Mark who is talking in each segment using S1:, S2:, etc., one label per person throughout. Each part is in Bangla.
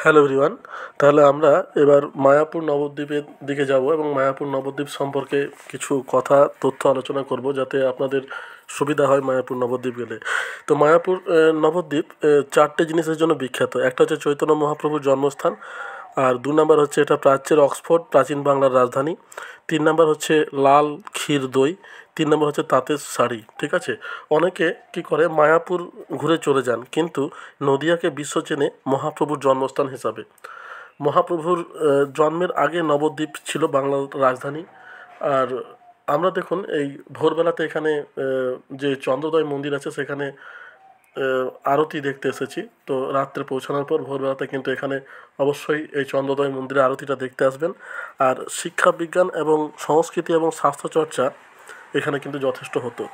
S1: Hello everyone. তাহলে আমরা এবার মায়াপুর নবদ্বীপের দিকে যাব এবং মায়াপুর নবদ্বীপ সম্পর্কে কিছু কথা তথ্য আলোচনা করব, যাতে আপনাদের সুবিধা হয় মায়াপুর নবদ্বীপ গেলে। তো মায়াপুর নবদ্বীপ চারটে জিনিসের জন্য বিখ্যাত। একটা হচ্ছে চৈতন্য মহাপ্রভুর জন্মস্থান, আর 2 নম্বর হচ্ছে এটা প্রাচ্যের অক্সফোর্ড, প্রাচীন বাংলার রাজধানী। 3 নম্বর হচ্ছে লাল ক্ষীর দই। 3 নম্বর হচ্ছে তাঁতের শাড়ি। ঠিক আছে, অনেকে কি করে মায়াপুর ঘুরে চলে যান, কিন্তু নদিয়াকে বিশ্ব চেনে মহাপ্রভুর জন্মস্থান হিসাবে। মহাপ্রভুর জন্মের আগে নবদ্বীপ ছিল বাংলার রাজধানী। আর আমরা দেখুন এই ভোরবেলাতে এখানে যে চন্দ্রোদয় মন্দির আছে সেখানে আরতি দেখতে এসেছি। তো রাত্রে পৌঁছানোর পর ভোরবেলাতে কিন্তু এখানে অবশ্যই এই চন্দ্রোদয় মন্দিরে আরতিটা দেখতে আসবেন। আর শিক্ষা বিজ্ঞান এবং সংস্কৃতি এবং স্বাস্থ্যচর্চা এখানে কিন্তু যথেষ্ট হতো।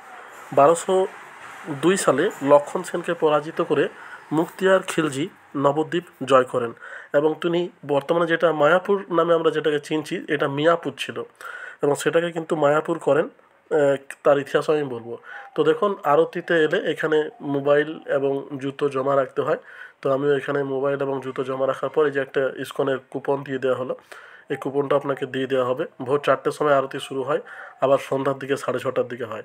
S1: 1202 সালে লক্ষণ সেনকে পরাজিত করে মুক্তিয়ার খিলজি নবদ্বীপ জয় করেন, এবং তিনি বর্তমানে যেটা মায়াপুর নামে আমরা যেটাকে চিনছি, এটা মিয়াপুর ছিল, এবং সেটাকে কিন্তু মায়াপুর করেন। তার ইতিহাস আমি বলবো। তো দেখুন, আরতিতে এলে এখানে মোবাইল এবং জুতো জমা রাখতে হয়। তো আমিও এখানে মোবাইল এবং জুতো জমা রাখার পর এই যে একটা ইসকনের কুপন দিয়ে দেওয়া হলো, এই কুপনটা আপনাকে দিয়ে দেওয়া হবে। ভোর 4টের সময় আরতি শুরু হয়, আবার সন্ধ্যার দিকে 6:30টার দিকে হয়।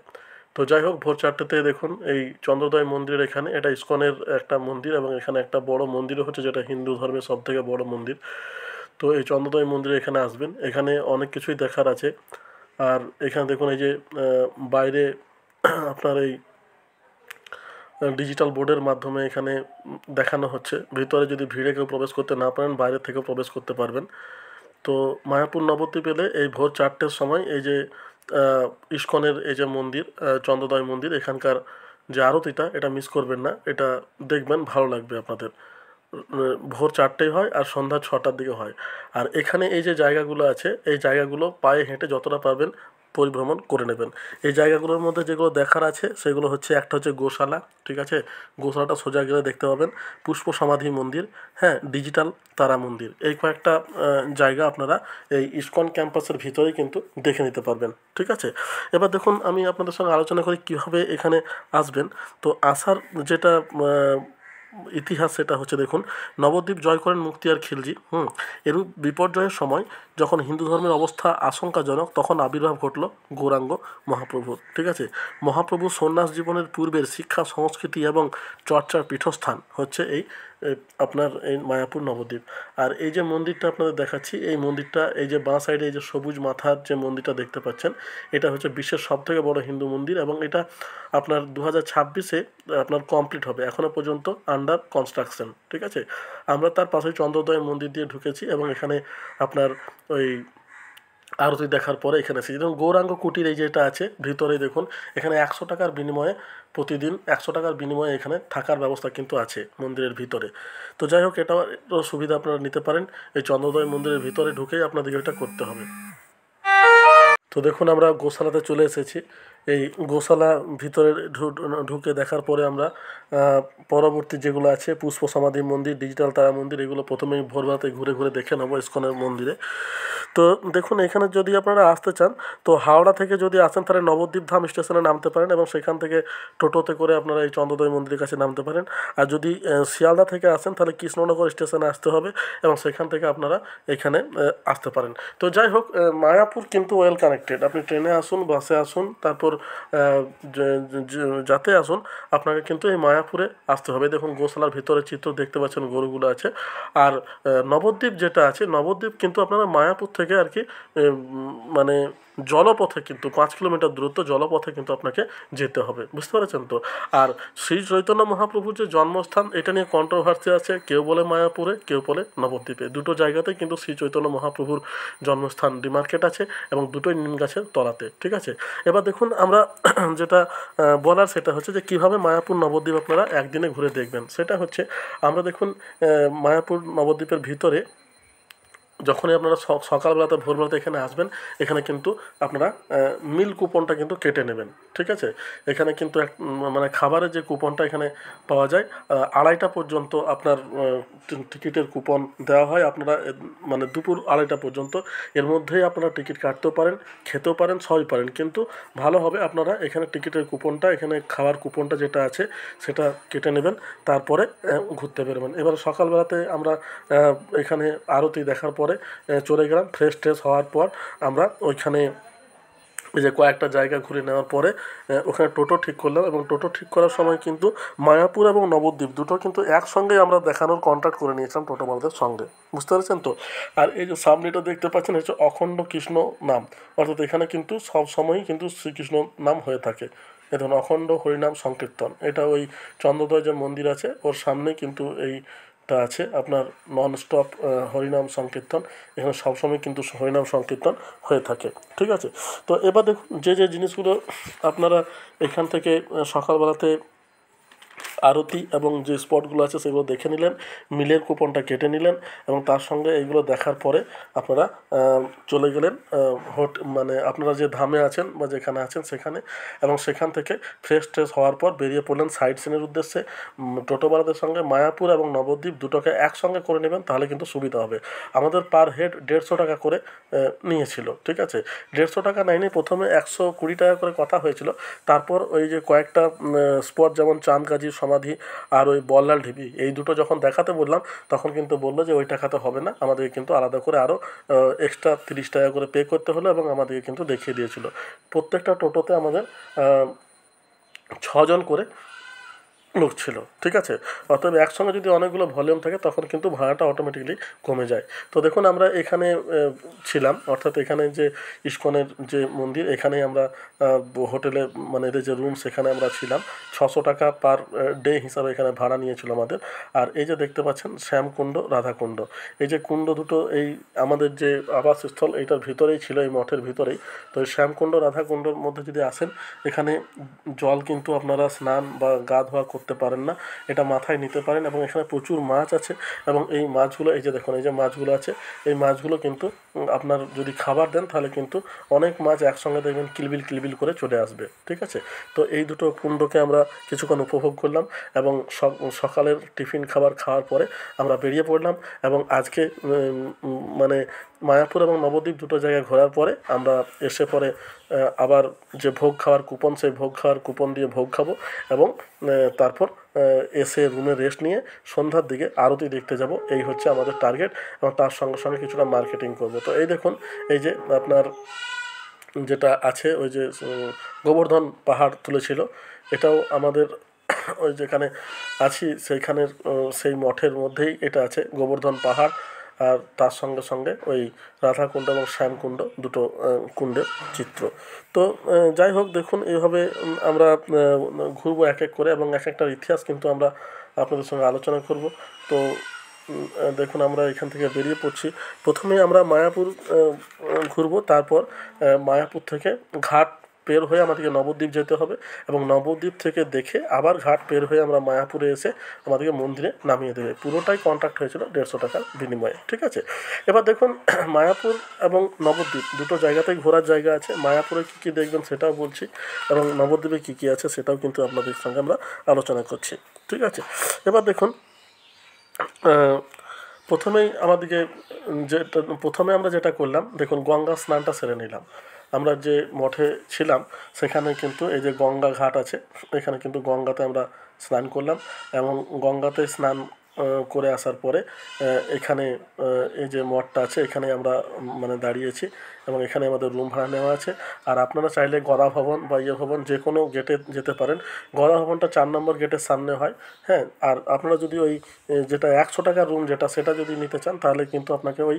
S1: তো যাই হোক, ভোর 4টেতে দেখুন এই চন্দ্রোদয় মন্দিরের এখানে, এটা ইসকনের একটা মন্দির, এবং এখানে একটা বড় মন্দিরও হচ্ছে, যেটা হিন্দু ধর্মের সবথেকে বড় মন্দির। তো এই চন্দ্রোদয় মন্দিরে এখানে আসবেন, এখানে অনেক কিছুই দেখার আছে। আর এখানে দেখুন এই যে বাইরে আপনার এই ডিজিটাল বোর্ডের মাধ্যমে এখানে দেখানো হচ্ছে। ভিতরে যদি ভিড়ে কেউ প্রবেশ করতে না পারেন, বাইরে থেকেও প্রবেশ করতে পারবেন। তো মায়াপুর নবদ্বীপ এলে এই ভোর 4টের সময় এই যে ইস্কনের এই যে মন্দির, চন্দ্রোদয় মন্দির, এখানকার যে আরতিটা, এটা মিস করবেন না। এটা দেখবেন, ভালো লাগবে আপনাদের। ভোর 4টেয় হয় আর সন্ধ্যা 6টার দিকে হয়। আর এখানে এই যে জায়গাগুলো আছে, এই জায়গাগুলো পায়ে হেঁটে যতটা পারবেন পরিভ্রমণ করে নেবেন। এই জায়গাগুলোর মধ্যে যেগুলো দেখার আছে সেগুলো হচ্ছে, একটা হচ্ছে গোশালা। ঠিক আছে, গোশালাটা সোজা গেলে দেখতে পাবেন পুষ্প সমাধি মন্দির, হ্যাঁ, ডিজিটাল তারা মন্দির। এই কয়েকটা জায়গা আপনারা এই ইসকন ক্যাম্পাসের ভিতরেই কিন্তু দেখে নিতে পারবেন। ঠিক আছে, এবার দেখুন আমি আপনাদের সঙ্গে আলোচনা করি কীভাবে এখানে আসবেন। তো আসার যেটা ইতিহাস, সেটা হচ্ছে দেখুন, নবদ্বীপ জয় করেন মুক্তিয়ার খিলজি। এরূপ বিপর্যয়ের সময় যখন হিন্দু ধর্মের অবস্থা আশঙ্কাজনক, তখন আবির্ভাব ঘটল গৌরাঙ্গ মহাপ্রভুর। ঠিক আছে, মহাপ্রভু সন্ন্যাস জীবনের পূর্বের শিক্ষা, সংস্কৃতি এবং চর্চার পীঠস্থান হচ্ছে এই আপনার এই মায়াপুর নবদ্বীপ। আর এই যে মন্দিরটা আপনাদের দেখাচ্ছি, এই মন্দিরটা, এই যে বাঁ সাইডে এই যে সবুজ মাথার যে মন্দিরটা দেখতে পাচ্ছেন, এটা হচ্ছে বিশ্বের সবথেকে বড় হিন্দু মন্দির, এবং এটা আপনার 2026-এ আপনার কমপ্লিট হবে। এখনও পর্যন্ত আন্ডার কনস্ট্রাকশন। ঠিক আছে, আমরা তার পাশে চন্দ্রোদয় মন্দির দিয়ে ঢুকেছি, এবং এখানে আপনার ওই আরতি দেখার পরে এখানে এসেছি। যেমন গৌরাঙ্গ কুটির এই যেটা আছে ভিতরে দেখুন, এখানে 100 টাকার বিনিময়ে প্রতিদিন 100 টাকার বিনিময়ে এখানে থাকার ব্যবস্থা কিন্তু আছে মন্দিরের ভিতরে। তো যাই হোক, এটাও সুবিধা আপনারা নিতে পারেন। এই চন্দ্রোদয় মন্দিরের ভিতরে ঢুকেই আপনাদেরকে এটা করতে হবে। তো দেখুন, আমরা গোশালাতে চলে এসেছি। এই গোশালা ভিতরে ঢুকে দেখার পরে আমরা পরবর্তী যেগুলো আছে, পুষ্প সমাধি মন্দির, ডিজিটাল তারা মন্দির, এগুলো প্রথমেই ভোরবেলাতে ঘুরে ঘুরে দেখে নেবো ইসকনের মন্দিরে। তো দেখুন, এখানে যদি আপনারা আসতে চান, তো হাওড়া থেকে যদি আসেন তাহলে নবদ্বীপ ধাম স্টেশনে নামতে পারেন, এবং সেখান থেকে টোটোতে করে আপনারা এই চন্দ্রোদয় মন্দিরের কাছে নামতে পারেন। আর যদি শিয়ালদা থেকে আসেন তাহলে কৃষ্ণনগর স্টেশনে আসতে হবে, এবং সেখান থেকে আপনারা এখানে আসতে পারেন। তো যাই হোক, মায়াপুর কিন্তু ওয়েল কানেক্টেড। আপনি ট্রেনে আসুন, বাসে আসুন, তারপর যাতে আসুন, আপনাকে কিন্তু এই মায়াপুরে আসতে হবে। দেখুন, গোশালার ভিতরে চিত্র দেখতে পাচ্ছেন, গরুগুলো আছে। আর নবদ্বীপ যেটা আছে, নবদ্বীপ কিন্তু আপনারা মায়াপুর থেকে আর কি মানে জলপথে, কিন্তু 5 কিলোমিটার দূরত্ব জলপথে কিন্তু আপনাকে যেতে হবে। বুঝতে পেরেছেন তো? আর শ্রী চৈতন্য মহাপ্রভুর যে জন্মস্থান, এটা নিয়ে কন্ট্রোভার্সি আছে। কেউ বলে মায়াপুরে, কেউ বলে নবদ্বীপে। দুটো জায়গাতেই কিন্তু শ্রী চৈতন্য মহাপ্রভুর জন্মস্থান ডিমার্কেট আছে, এবং দুটোই নিম গাছের তলাতে। ঠিক আছে, এবার দেখুন আমরা যেটা বলার, সেটা হচ্ছে যে কীভাবে মায়াপুর নবদ্বীপ আপনারা একদিনে ঘুরে দেখবেন। সেটা হচ্ছে, আমরা দেখুন মায়াপুর নবদ্বীপের ভিতরে যখনই আপনারা সকালবেলাতে ভোরবেলাতে এখানে আসবেন, এখানে কিন্তু আপনারা মিল কুপনটা কিন্তু কেটে নেবেন, ঠিক আছে। এখানে কিন্তু মানে খাবারের যে কুপনটা এখানে পাওয়া যায়, 2:30 পর্যন্ত আপনার টিকিটের কুপন দেওয়া হয়। আপনারা মানে দুপুর 2:30 পর্যন্ত এর মধ্যেই আপনারা টিকিট কাটতেও পারেন, খেতেও পারেন, সবই পারেন। কিন্তু ভালো হবে আপনারা এখানে টিকিটের কুপনটা, এখানে খাওয়ার কুপনটা যেটা আছে সেটা কেটে নেবেন, তারপরে ঘুরতে বেরোবেন। এবার সকালবেলাতে আমরা এখানে আরতি দেখার পরে চলে গেলাম। ফ্রেশ ট্রেশ হওয়ার পর আমরা ওইখানে এই যে কয়েকটা জায়গা ঘুরে নেওয়ার পরে ওখানে টোটো ঠিক করলাম, এবং টোটো ঠিক করার সময় কিন্তু মায়াপুর এবং নবদ্বীপ দুটো কিন্তু একসঙ্গেই আমরা দেখানোর কন্ট্রাক্ট করে নিয়েছিলাম টোটোওয়ালাদের সঙ্গে, বুঝতে পারছেন তো। আর এই যে সামনেটা দেখতে পাচ্ছেন হচ্ছে অখণ্ড কৃষ্ণ নাম, অর্থাৎ এখানে কিন্তু সব সময়ই কিন্তু শ্রীকৃষ্ণ নাম হয়ে থাকে। এ ধরুন অখণ্ড হরিনাম সংকীর্তন, এটা ওই চন্দ্রোদয় যে মন্দির আছে ওর সামনেই কিন্তু এইটা আছে আপনার নন স্টপ হরিনাম সংকীর্তন। এখানে সবসময় কিন্তু হরিনাম সংকীর্তন হয়ে থাকে, ঠিক আছে। তো এবার দেখুন যে জিনিসগুলো আপনারা এখান থেকে সকালবেলাতে আরতি এবং যে স্পটগুলো আছে সেগুলো দেখে নিলেন, মিলের কুপনটা কেটে নিলেন, এবং তার সঙ্গে এইগুলো দেখার পরে আপনারা চলে গেলেন মানে আপনারা যে ধামে আছেন বা যেখানে আছেন সেখানে, এবং সেখান থেকে ফ্রেশ ট্রেশ হওয়ার পর বেরিয়ে পড়লেন সাইট সিনের উদ্দেশ্যে। টোটোওয়ালাদের সঙ্গে মায়াপুর এবং নবদ্বীপ দুটোকে একসঙ্গে করে নেবেন, তাহলে কিন্তু সুবিধা হবে। আমাদের পার হেড 150 টাকা করে নিয়েছিল, ঠিক আছে। 150 টাকা নেয়নি, প্রথমে 120 টাকা করে কথা হয়েছিল। তারপর ওই যে কয়েকটা স্পট যেমন চাঁদগাজির সমাধি আর ওই বল্লাল ঢিবি, এই দুটো যখন দেখাতে বললাম তখন কিন্তু বললো যে ওই টাকাতে হবে না, আমাদেরকে কিন্তু আলাদা করে আরও এক্সট্রা 30 টাকা করে পে করতে হলো, এবং আমাদেরকে কিন্তু দেখিয়ে দিয়েছিল। প্রত্যেকটা টোটোতে আমাদের 6 জন করে লোক ছিল, ঠিক আছে। অতএব একসঙ্গে যদি অনেকগুলো ভলিউম থাকে তখন কিন্তু ভাড়াটা অটোমেটিকলি কমে যায়। তো দেখুন আমরা এখানে ছিলাম, অর্থাৎ এখানে যে ইস্কনের যে মন্দির, এখানেই আমরা হোটেলে মানে এদের যে রুম সেখানে আমরা ছিলাম। 600 টাকা পার ডে হিসাবে এখানে ভাড়া নিয়েছিল আমাদের। আর এই যে দেখতে পাচ্ছেন শ্যামকুণ্ড, রাধাকুণ্ড, এই যে কুণ্ড দুটো এই আমাদের যে আবাসস্থল এইটার ভিতরেই ছিল, এই মঠের ভিতরেই। তো এই শ্যামকুণ্ড রাধাকুণ্ডর মধ্যে যদি আসেন, এখানে জল কিন্তু আপনারা স্নান বা গা ধোয়া করতে পারেন না, এটা মাথায় নিতে পারেন। এবং এখানে প্রচুর মাছ আছে, এবং এই মাছগুলো এই যে দেখুন এই যে মাছগুলো আছে, এই মাছগুলো কিন্তু আপনার যদি খাবার দেন তাহলে কিন্তু অনেক মাছ একসঙ্গে দেখবেন কিলবিল কিলবিল করে চলে আসবে, ঠিক আছে। তো এই দুটো কুণ্ডকে আমরা কিছুক্ষণ উপভোগ করলাম, এবং সকালের টিফিন খাবার খাওয়ার পরে আমরা বেরিয়ে পড়লাম। এবং আজকে মানে মায়াপুর এবং নবদ্বীপ দুটো জায়গায় ঘোরার পরে আমরা এসে পরে আবার যে ভোগ খাওয়ার কুপন, সেই ভোগ খাওয়ার কুপন দিয়ে ভোগ খাবো, এবং তারপর এসে রুমে রেস্ট নিয়ে সন্ধ্যার দিকে আরতি দেখতে যাব। এই হচ্ছে আমাদের টার্গেট, এবং তার সঙ্গে সঙ্গে কিছুটা মার্কেটিং করব। তো এই দেখুন এই যে আপনার যেটা আছে ওই যে গোবর্ধন পাহাড় তুলেছিল, এটাও আমাদের ওই যেখানে আছি সেইখানের সেই মঠের মধ্যেই এটা আছে, গোবর্ধন পাহাড়। আর তার সঙ্গে সঙ্গে ওই রাধাকুণ্ড এবং শ্যামকুণ্ড দুটো কুণ্ডের চিত্র। তো যাই হোক, দেখুন এইভাবে আমরা ঘুরবো এক এক করে, এবং এক একটার ইতিহাস কিন্তু আমরা আপনাদের সঙ্গে আলোচনা করব। তো দেখুন আমরা এখান থেকে বেরিয়ে পড়ছি। প্রথমেই আমরা মায়াপুর ঘুরবো, তারপর মায়াপুর থেকে ঘাট পের হয়ে আমাদেরকে নবদ্বীপ যেতে হবে, এবং নবদ্বীপ থেকে দেখে আবার ঘাট পের হয়ে আমরা মায়াপুরে এসে আমাদেরকে মন্দিরে নামিয়ে দেবে। পুরোটাই কন্ট্রাক্ট হয়েছিল 150 টাকার বিনিময়ে, ঠিক আছে। এবার দেখুন মায়াপুর এবং নবদ্বীপ দুটো জায়গাতেই ঘোরার জায়গা আছে। মায়াপুরে কী কী দেখবেন সেটাও বলছি, এবং নবদ্বীপে কী কী আছে সেটাও কিন্তু আপনাদের সঙ্গে আমরা আলোচনা করছি, ঠিক আছে। এবার দেখুন প্রথমেই আমাদেরকে প্রথমে আমরা যেটা করলাম, দেখুন গঙ্গা স্নানটা সেরে নিলাম। আমরা যে মঠে ছিলাম সেখানে কিন্তু এই যে গঙ্গা ঘাট আছে, এখানে কিন্তু গঙ্গাতে আমরা স্নান করলাম, এবং গঙ্গাতে স্নান করে আসার পরে এখানে এই যে মঠটা আছে এখানে আমরা মানে দাঁড়িয়েছি, এবং এখানে আমাদের রুম ভাড়া নেওয়া আছে। আর আপনারা চাইলে গদা ভবন বা ইয়ে ভবন যে কোনো গেটে যেতে পারেন। গদা ভবনটা 4 নম্বর গেটের সামনে হয়, হ্যাঁ। আর আপনারা যদি ওই যেটা 100 টাকার রুম যেটা সেটা যদি নিতে চান তাহলে কিন্তু আপনাকে ওই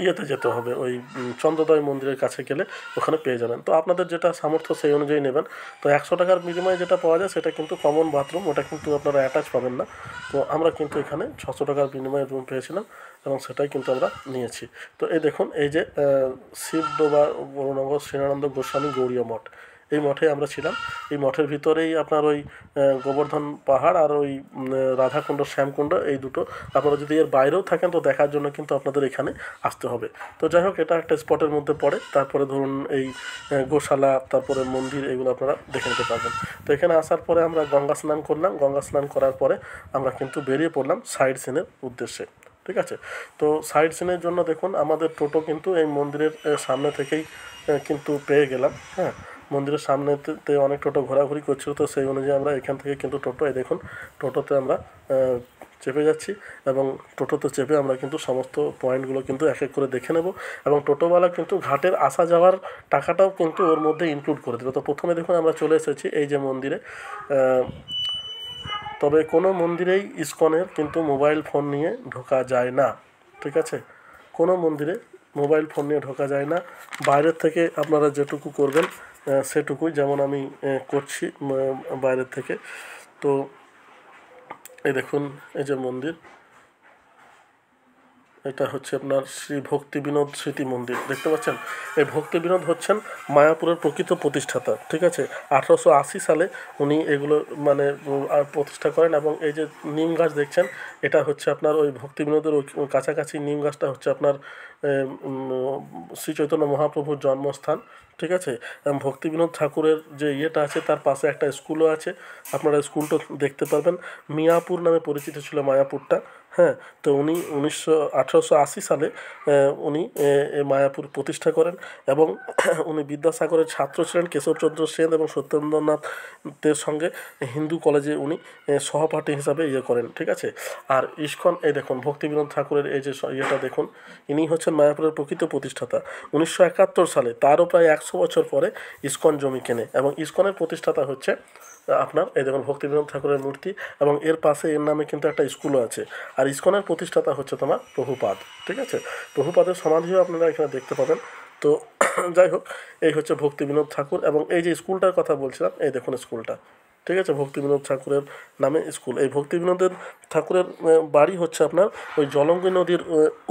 S1: ইয়েতে যেতে হবে, ওই চন্দ্রোদয় মন্দিরের কাছে গেলে ওখানে পেয়ে যাবেন। তো আপনাদের যেটা সামর্থ্য সেই অনুযায়ী নেবেন। তো 100 টাকার বিনিময়ে যেটা পাওয়া যায় সেটা কিন্তু কমন বাথরুম, ওটা কিন্তু আপনারা অ্যাটাচ পাবেন না। তো আমরা কিন্তু এখানে 600 টাকার বিনিময়ে রুম পেয়েছিলাম, এবং সেটাই কিন্তু আমরা নিয়েছি। তো এই দেখুন এই যে শিবডোবা বড়নগর শ্রীনানন্দ গোস্বামী গৌড়ীয় মঠ, এই মঠে আমরা ছিলাম। এই মঠের ভিতরেই আপনার ওই গোবর্ধন পাহাড় আর ওই রাধাকুণ্ড শ্যামকুণ্ড, এই দুটো। আপনারা যদি এর বাইরেও থাকেন তো দেখার জন্য কিন্তু আপনাদের এখানে আসতে হবে। তো যাই হোক, এটা একটা স্পটের মধ্যে পড়ে। তারপরে ধরুন এই গোশালা, তারপরে মন্দির, এগুলো আপনারা দেখে নিতে পারবেন। তো এখানে আসার পরে আমরা গঙ্গা স্নান করলাম। গঙ্গা স্নান করার পরে আমরা কিন্তু বেরিয়ে পড়লাম সাইড সিনের উদ্দেশ্যে। ঠিক আছে, তো সাইড সিনের জন্য দেখুন আমাদের টোটো কিন্তু এই মন্দিরের সামনে থেকেই কিন্তু পেয়ে গেলাম। হ্যাঁ, মন্দিরের সামনেতে অনেক টোটো ঘোরাঘুরি করছিল, তো সেই অনুযায়ী আমরা এখান থেকে কিন্তু টোটো, এই দেখুন টোটোতে আমরা চেপে যাচ্ছি, এবং টোটোতে চেপে আমরা কিন্তু সমস্ত পয়েন্টগুলো কিন্তু এক এক করে দেখে নেব। এবং টোটোওয়ালা কিন্তু ঘাটের আসা যাওয়ার টাকাটাও কিন্তু ওর মধ্যে ইনক্লুড করে দেবে। তো প্রথমে দেখুন আমরা চলে এসেছি এই যে মন্দিরে। তবে কোনো মন্দিরেই ইসকনের কিন্তু মোবাইল ফোন নিয়ে ঢোকা যায় না। ঠিক আছে, কোনো মন্দিরে মোবাইল ফোন নিয়ে ঢোকা যায় না। বাইরের থেকে আপনারা যেটুকু করবেন সেটুকুই, যেমন আমি করছি বাইরের থেকে। তো এই দেখুন এই যে মন্দির, এটা হচ্ছে আপনার শ্রী ভক্তি বিনোদ স্মৃতি মন্দির, দেখতে পাচ্ছেন। এই ভক্তি বিনোদ হচ্ছেন মায়াপুরের প্রকৃত প্রতিষ্ঠাতা। ঠিক আছে, 1880 সালে উনি এগুলো মানে প্রতিষ্ঠা করেন। এবং এই যে নিম গাছ দেখছেন, এটা হচ্ছে আপনার ওই ভক্তি বিনোদের ওই কাছাকাছি নিম গাছটা হচ্ছে আপনার শ্রী চৈতন্য মহাপ্রভুর জন্মস্থান। ঠিক আছে, এবং ভক্তি বিনোদ ঠাকুরের যে ইয়েটা আছে তার পাশে একটা স্কুলও আছে, আপনারা স্কুলটা দেখতে পারবেন। মিয়াপুর নামে পরিচিত ছিল মায়াপুরটা। হ্যাঁ, তো উনি 1880 সালে উনি মায়াপুর প্রতিষ্ঠা করেন। এবং উনি বিদ্যাসাগরের ছাত্র ছিলেন, কেশবচন্দ্র সেন এবং সত্যেন্দ্রনাথের সঙ্গে হিন্দু কলেজে উনি সহপাঠী হিসাবে ইয়ে করেন। ঠিক আছে, আর ইস্কন, এই দেখুন ভক্তিবিনোদ ঠাকুরের এই যে ইয়েটা দেখুন, ইনি হচ্ছেন মায়াপুরের প্রকৃত প্রতিষ্ঠাতা। 1971 সালে, তারও প্রায় 100 বছর পরে ইস্কন জমি কেনে। এবং ইস্কনের প্রতিষ্ঠাতা হচ্ছে আপনার এই দেখুন ভক্তিবিনোদ ঠাকুরের মূর্তি, এবং এর পাশে এর নামে কিন্তু একটা স্কুলও আছে। আর ইস্কনের প্রতিষ্ঠাতা হচ্ছে তোমার প্রভুপাদ। ঠিক আছে, প্রভুপাদের সমাধিও আপনারা এখানে দেখতে পাবেন। তো যাই হোক, এই হচ্ছে ভক্তি বিনোদ ঠাকুর। এবং এই যে স্কুলটার কথা বলছিলাম, এই দেখুন স্কুলটা। ঠিক আছে, ভক্তি বিনোদ ঠাকুরের নামে স্কুল। এই ভক্তি বিনোদের ঠাকুরের বাড়ি হচ্ছে আপনার ওই জলঙ্গি নদীর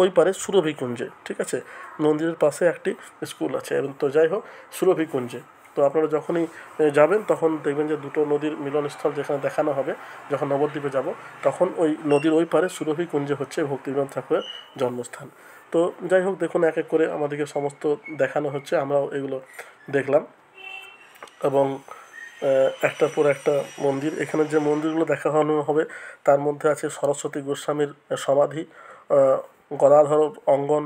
S1: ওই পারে সুরভিকুঞ্জে। ঠিক আছে, মন্দিরের পাশে একটি স্কুল আছে। এবং তো যাই হোক, সুরভিকুঞ্জে তো আপনারা যখনই যাবেন তখন দেখবেন যে দুটো নদীর মিলনস্থল যেখানে দেখানো হবে, যখন নবদ্বীপে যাব তখন ওই নদীর ওই পারে সুরভিকুঞ্জে হচ্ছে ভক্তিবিনোদ ঠাকুরের জন্মস্থান। তো যাই হোক, দেখুন এক এক করে আমাদেরকে সমস্ত দেখানো হচ্ছে, আমরাও এগুলো দেখলাম। এবং একটার পর একটা মন্দির, এখানে যে মন্দিরগুলো দেখানো হবে তার মধ্যে আছে সরস্বতী গোস্বামীর সমাধি, গদাধর অঙ্গন,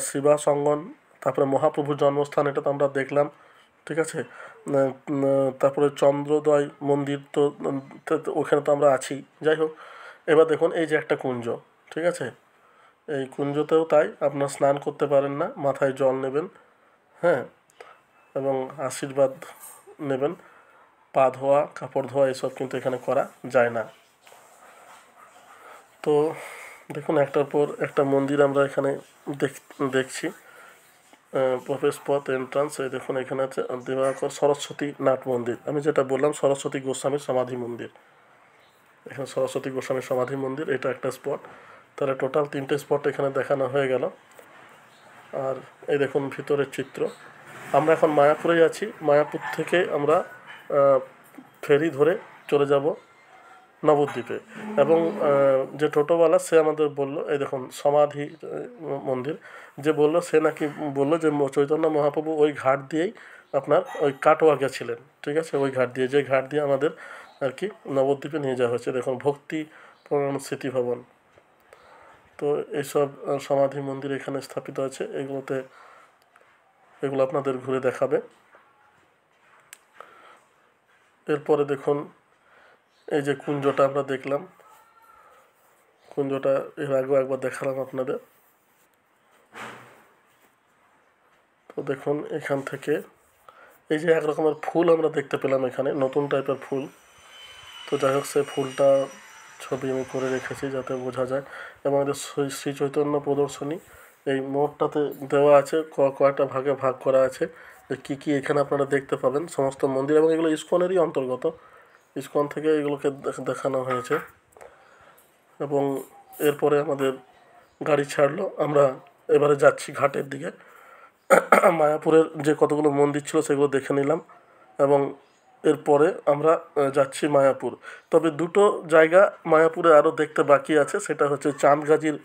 S1: শ্রীবাস অঙ্গন, তারপরে মহাপ্রভুর জন্মস্থান, এটা তো আমরা দেখলাম। ঠিক আছে, তারপরে চন্দ্রোদয় মন্দির, তো ওখানে তো আমরা আছি। যাই হোক, এবার দেখুন এই যে একটা কুঞ্জ। ঠিক আছে, এই কুঞ্জতেও তাই, আপনার স্নান করতে পারেন না, মাথায় জল নেবেন। হ্যাঁ, এবং আশীর্বাদ নেবেন। পা ধোয়া, কাপড় ধোয়া এসব কিন্তু এখানে করা যায় না। তো দেখুন একটার পর একটা মন্দির আমরা এখানে দেখছি। প্রবেশ পথ, এন্ট্রান্স, এই দেখুন এখানে আছে দিবাকর সরস্বতী নাট মন্দির। আমি যেটা বললাম সরস্বতী গোস্বামীর সমাধি মন্দির, এখানে সরস্বতী গোস্বামীর সমাধি মন্দির, এটা একটা স্পট। তাহলে টোটাল 3টে স্পট এখানে দেখানো হয়ে গেল। আর এই দেখুন ভিতরের চিত্র। আমরা এখন মায়াপুরে আছি। মায়াপুর থেকে আমরা ফেরি ধরে চলে যাব নবদ্বীপে। এবং যে টোটোওয়ালা সে আমাদের বলল, এই দেখুন সমাধি মন্দির, যে বলল সে নাকি বলল যে চৈতন্য মহাপ্রভু ওই ঘাট দিয়েই আপনার ওই কাটোয়া গেছিলেন। ঠিক আছে, ওই ঘাট দিয়ে, যে ঘাট দিয়ে আমাদের আর কি নবদ্বীপে নিয়ে যাওয়া হয়েছে। দেখুন ভক্তি স্মৃতি ভবন। তো এইসব সমাধি মন্দির এখানে স্থাপিত আছে, এগুলো আপনাদের ঘুরে দেখাবে। এরপরে দেখুন এই যে কুঞ্জটা আমরা দেখলাম, কুঞ্জটা এর আগেও একবার দেখালাম আপনাদের। তো দেখুন এখান থেকে এই যে এক রকমের ফুল আমরা দেখতে পেলাম এখানে, নতুন টাইপের ফুল। তো যাই হোক, সে ফুলটা ছবি আমি করে রেখেছি যাতে বোঝা যায়। এবং আমাদের শ্রী চৈতন্য প্রদর্শনী এই মোড়টাতে দেওয়া আছে, কয়েকটা ভাগে ভাগ করা আছে যে কী কী এখানে আপনারা দেখতে পাবেন সমস্ত মন্দির। এবং এগুলো ইস্কনেরই অন্তর্গত, ইস্কন থেকে এগুলোকে দেখানো হয়েছে। এবং এরপরে আমাদের গাড়ি ছাড়লো, আমরা এবারে যাচ্ছি ঘাটের দিকে। মায়াপুরের যে কতগুলো মন্দির ছিল সেগুলো দেখে নিলাম। এবং এরপরে আমরা যাচ্ছি মায়াপুর। তবে দুটো জায়গা মায়াপুরে আরও দেখতে বাকি আছে, সেটা হচ্ছে চাঁদ গাজীর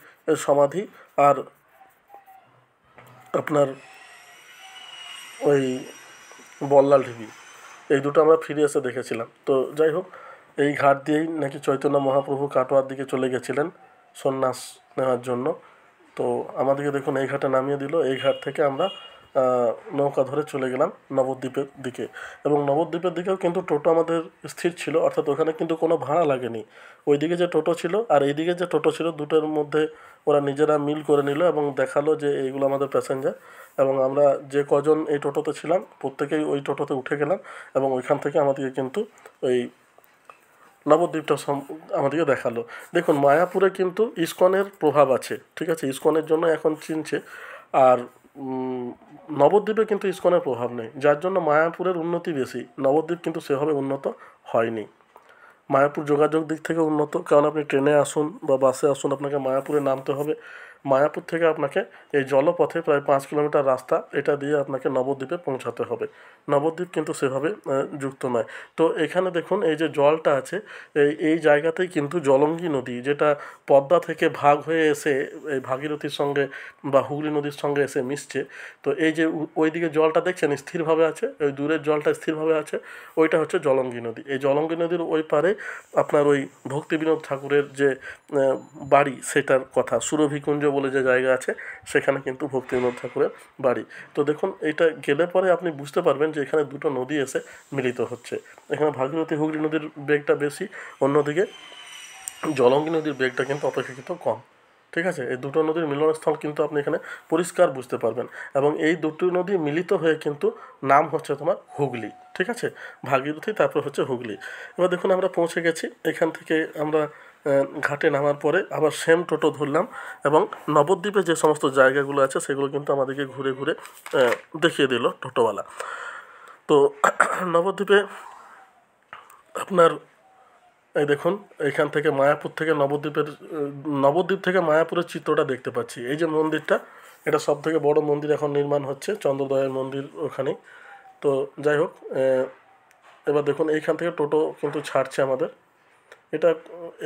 S1: সমাধি আর আপনার ওই বল্লাল ঢিবি। এই দুটো আমরা ফিরে এসে দেখেছিলাম। তো যাই হোক, এই ঘাট দিয়েই নাকি চৈতন্য মহাপ্রভু কাটোয়ার দিকে চলে গেছিলেন সন্ন্যাস নেওয়ার জন্য। তো আমাদেরকে দেখুন এই ঘাটে নামিয়ে দিল। এই ঘাট থেকে আমরা নৌকা ধরে চলে গেলাম নবদ্বীপের দিকে। এবং নবদ্বীপের দিকেও কিন্তু টোটো আমাদের স্থির ছিল, অর্থাৎ ওখানে কিন্তু কোনো ভাড়া লাগেনি। ওইদিকে যে টোটো ছিল আর এইদিকে যে টোটো ছিল, দুটোর মধ্যে ওরা নিজেরা মিল করে নিল এবং দেখালো যে এইগুলো আমাদের প্যাসেঞ্জার। এবং আমরা যে কজন এই টোটোতে ছিলাম প্রত্যেকেই ওই টোটোতে উঠে গেলাম এবং ওইখান থেকে আমাদেরকে কিন্তু ওই নবদ্বীপটা আমাদেরকে দেখালো। দেখুন, মায়াপুরে কিন্তু ইসকনের প্রভাব আছে, ঠিক আছে, ইসকনের জন্য এখন চিনছে। আর নবদ্বীপে কিন্তু ইসকনের প্রভাব নেই, যার জন্য মায়াপুরের উন্নতি বেশি। নবদ্বীপ কিন্তু সেভাবে উন্নত হয়নি। মায়াপুর যোগাযোগ দিক থেকে উন্নত, কারণ আপনি ট্রেনে আসুন বা বাসে আসুন, আপনাকে মায়াপুরে নামতে হবে। মায়াপুর থেকে আপনাকে এই জলপথে প্রায় 5 কিলোমিটার রাস্তা, এটা দিয়ে আপনাকে নবদ্বীপে পৌঁছাতে হবে। নবদ্বীপ কিন্তু সেভাবে যুক্ত নয়। তো এখানে দেখুন এই যে জলটা আছে, এই জায়গাতেই কিন্তু জলঙ্গি নদী, যেটা পদ্মা থেকে ভাগ হয়ে এসে এই ভাগীরথীর সঙ্গে বা হুগলি নদীর সঙ্গে এসে মিশছে। তো এই যে ওইদিকে জলটা দেখছেন স্থিরভাবে আছে, ওই দূরের জলটা স্থিরভাবে আছে, ওইটা হচ্ছে জলঙ্গি নদী। এই জলঙ্গি নদীর ওই পারে আপনার ওই ভক্তিবিনোদ ঠাকুরের যে বাড়ি, সেটার কথা, সুরভিকুঞ্জ বলে যে জায়গা আছে, সেখানে কিন্তু ভক্তিবিনোদ ঠাকুরের বাড়ি। তো দেখুন, এইটা গেলে পরে আপনি বুঝতে পারবেন যে এখানে দুটো নদী এসে মিলিত হচ্ছে। এখানে ভাগীরথী হুগলি নদীর বেগটা বেশি, অন্যদিকে জলঙ্গি নদীর বেগটা কিন্তু অপেক্ষাকৃত কম। ঠিক আছে, এই দুটো নদীর মিলনস্থল কিন্তু আপনি এখানে পরিষ্কার বুঝতে পারবেন। এবং এই দুটো নদী মিলিত হয়ে কিন্তু নাম হচ্ছে তোমার হুগলি। ঠিক আছে, ভাগীরথী তারপর হচ্ছে হুগলি। এবার দেখুন আমরা পৌঁছে গেছি। এখান থেকে আমরা ঘাটে নামার পরে আবার সেম টোটো ধরলাম এবং নবদ্বীপে যে সমস্ত জায়গাগুলো আছে সেগুলো কিন্তু আমাদেরকে ঘুরে ঘুরে দেখিয়ে দিল টোটোওয়ালা। তো নবদ্বীপে আপনার এই দেখুন, এইখান থেকে মায়াপুর থেকে নবদ্বীপ থেকে মায়াপুরের চিত্রটা দেখতে পাচ্ছি। এই যে মন্দিরটা, এটা সব থেকে বড় মন্দির এখন নির্মাণ হচ্ছে, চন্দ্রদয়ের মন্দির ওখানেই। তো যাই হোক, এবার দেখুন এইখান থেকে টোটো কিন্তু ছাড়ছে আমাদের। এটা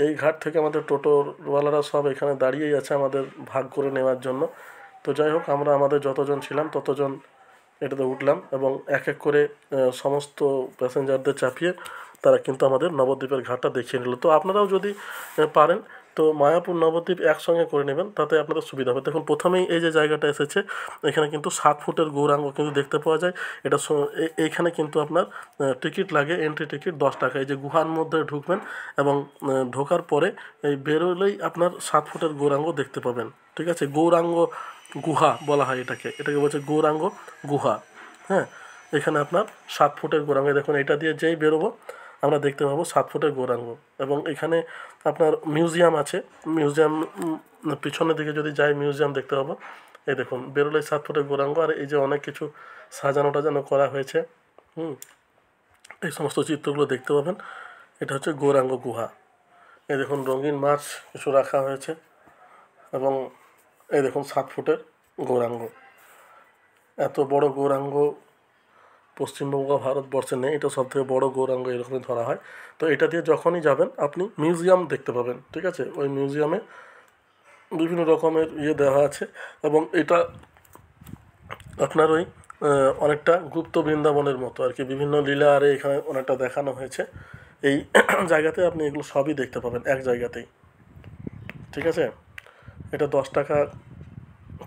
S1: এই ঘাট থেকে আমাদের টোটোওয়ালারা সব এখানে দাঁড়িয়েই আছে আমাদের ভাগ করে নেওয়ার জন্য। তো যাই হোক, আমরা আমাদের যতজন ছিলাম ততজন এটাতে উঠলাম এবং এক এক করে সমস্ত প্যাসেঞ্জারদের চাপিয়ে তারা কিন্তু আমাদের নবদ্বীপের ঘাটটা দেখিয়ে নিল। তো আপনারাও যদি পারেন তো মায়াপুর নবদ্বীপ একসঙ্গে করে নেবেন, তাতে আপনাদের সুবিধা হবে। দেখুন প্রথমেই এই যে জায়গাটা এসেছে, এখানে কিন্তু 7 ফুটের গৌরাঙ্গ কিন্তু দেখতে পাওয়া যায়। এটা এইখানে কিন্তু আপনার টিকিট লাগে, এন্ট্রি টিকিট 10 টাকা। এই যে গুহার মধ্যে ঢুকবেন এবং ঢোকার পরে এই বেরোলেই আপনার 7 ফুটের গৌরাঙ্গ দেখতে পাবেন। ঠিক আছে, গৌরাঙ্গ গুহা বলা হয় এটাকে বলছে গৌরাঙ্গ গুহা। হ্যাঁ, এখানে আপনার 7 ফুটের গৌরাঙ্গ, দেখুন এটা দিয়ে যেই বেরোবো আমরা দেখতে পাবো 7 ফুটের গৌরাঙ্গ। এবং এখানে আপনার মিউজিয়াম আছে, মিউজিয়াম পিছনের দিকে যদি যাই মিউজিয়াম দেখতে পাবো। এই দেখুন বেরোলেই 7 ফুটের গৌরাঙ্গ, আর এই যে অনেক কিছু সাজানো টাজানো করা হয়েছে, এই সমস্ত চিত্রগুলো দেখতে পাবেন। এটা হচ্ছে গৌরাঙ্গ গুহা। এই দেখুন রঙিন মাছ কিছু রাখা হয়েছে এবং এই দেখুন 7 ফুটের গৌরাঙ্গ। এত বড় গৌরাঙ্গ পশ্চিমবঙ্গ ভারতবর্ষে নেই, এটা সবথেকে বড় গৌরাঙ্গ এরকমই ধরা হয়। তো এটা দিয়ে যখনই যাবেন আপনি মিউজিয়াম দেখতে পাবেন। ঠিক আছে, ওই মিউজিয়ামে বিভিন্ন রকমের দেওয়া আছে এবং এটা আপনার ওই অনেকটা গুপ্ত বৃন্দাবনের মতো আর কি, বিভিন্ন লীলা আরে এখানে অনেকটা দেখানো হয়েছে। এই জায়গাতে আপনি এগুলো সবই দেখতে পাবেন এক জায়গাতেই। ঠিক আছে, এটা 10 টাকা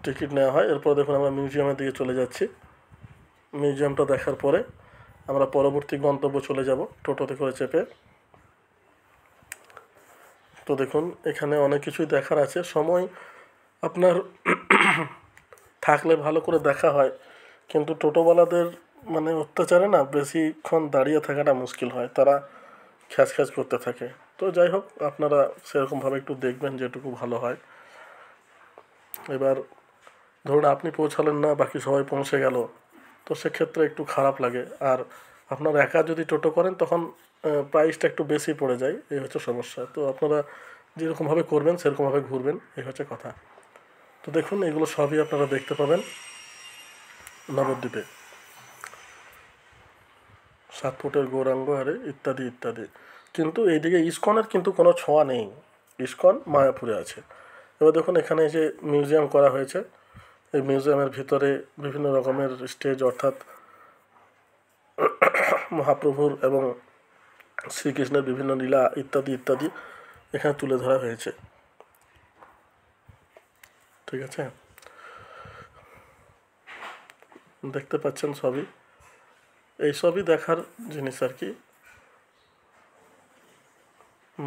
S1: টিকিট নেওয়া হয়। এরপর দেখুন আমরা মিউজিয়ামের দিকে চলে যাচ্ছি। মিউজিয়ামটা দেখার পরে আমরা পরবর্তী গন্তব্য চলে যাব টোটোতে করে চেপে। তো দেখুন এখানে অনেক কিছুই দেখার আছে, সময় আপনার থাকলে ভালো করে দেখা হয়, কিন্তু টোটোওয়ালাদের মানে অত্যাচারে না বেশিক্ষণ দাঁড়িয়ে থাকাটা মুশকিল হয়, তারা খ্যাচ খ্যাচ করতে থাকে। তো যাই হোক, আপনারা সেরকমভাবে একটু দেখবেন যেটুকু ভালো হয়। এবার ধরুন আপনি পৌঁছালেন না, বাকি সবাই পৌঁছে গেল, তো সেক্ষেত্রে একটু খারাপ লাগে। আর আপনার একা যদি টোটো করেন তখন প্রাইসটা একটু বেশি পড়ে যায়, এই হচ্ছে সমস্যা। তো আপনারা যেরকমভাবে করবেন সেরকমভাবে ঘুরবেন, এই হচ্ছে কথা। তো দেখুন এগুলো সবই আপনারা দেখতে পাবেন নবদ্বীপে। 7 ফুটের গৌরাঙ্গ হারে ইত্যাদি ইত্যাদি। কিন্তু এইদিকে ইস্কনের কিন্তু কোনো ছোঁয়া নেই, ইস্কন মায়াপুরে আছে। এবার দেখুন এখানে যে মিউজিয়াম করা হয়েছে, এই মিউজিয়ামের ভিতরে বিভিন্ন রকমের স্টেজ, অর্থাৎ মহাপ্রভুর এবং শ্রীকৃষ্ণের বিভিন্ন লীলা ইত্যাদি ইত্যাদি এখানে তুলে ধরা হয়েছে। ঠিক আছে, দেখতে পাচ্ছেন সবই, এই সবই দেখার জিনিস আর কি।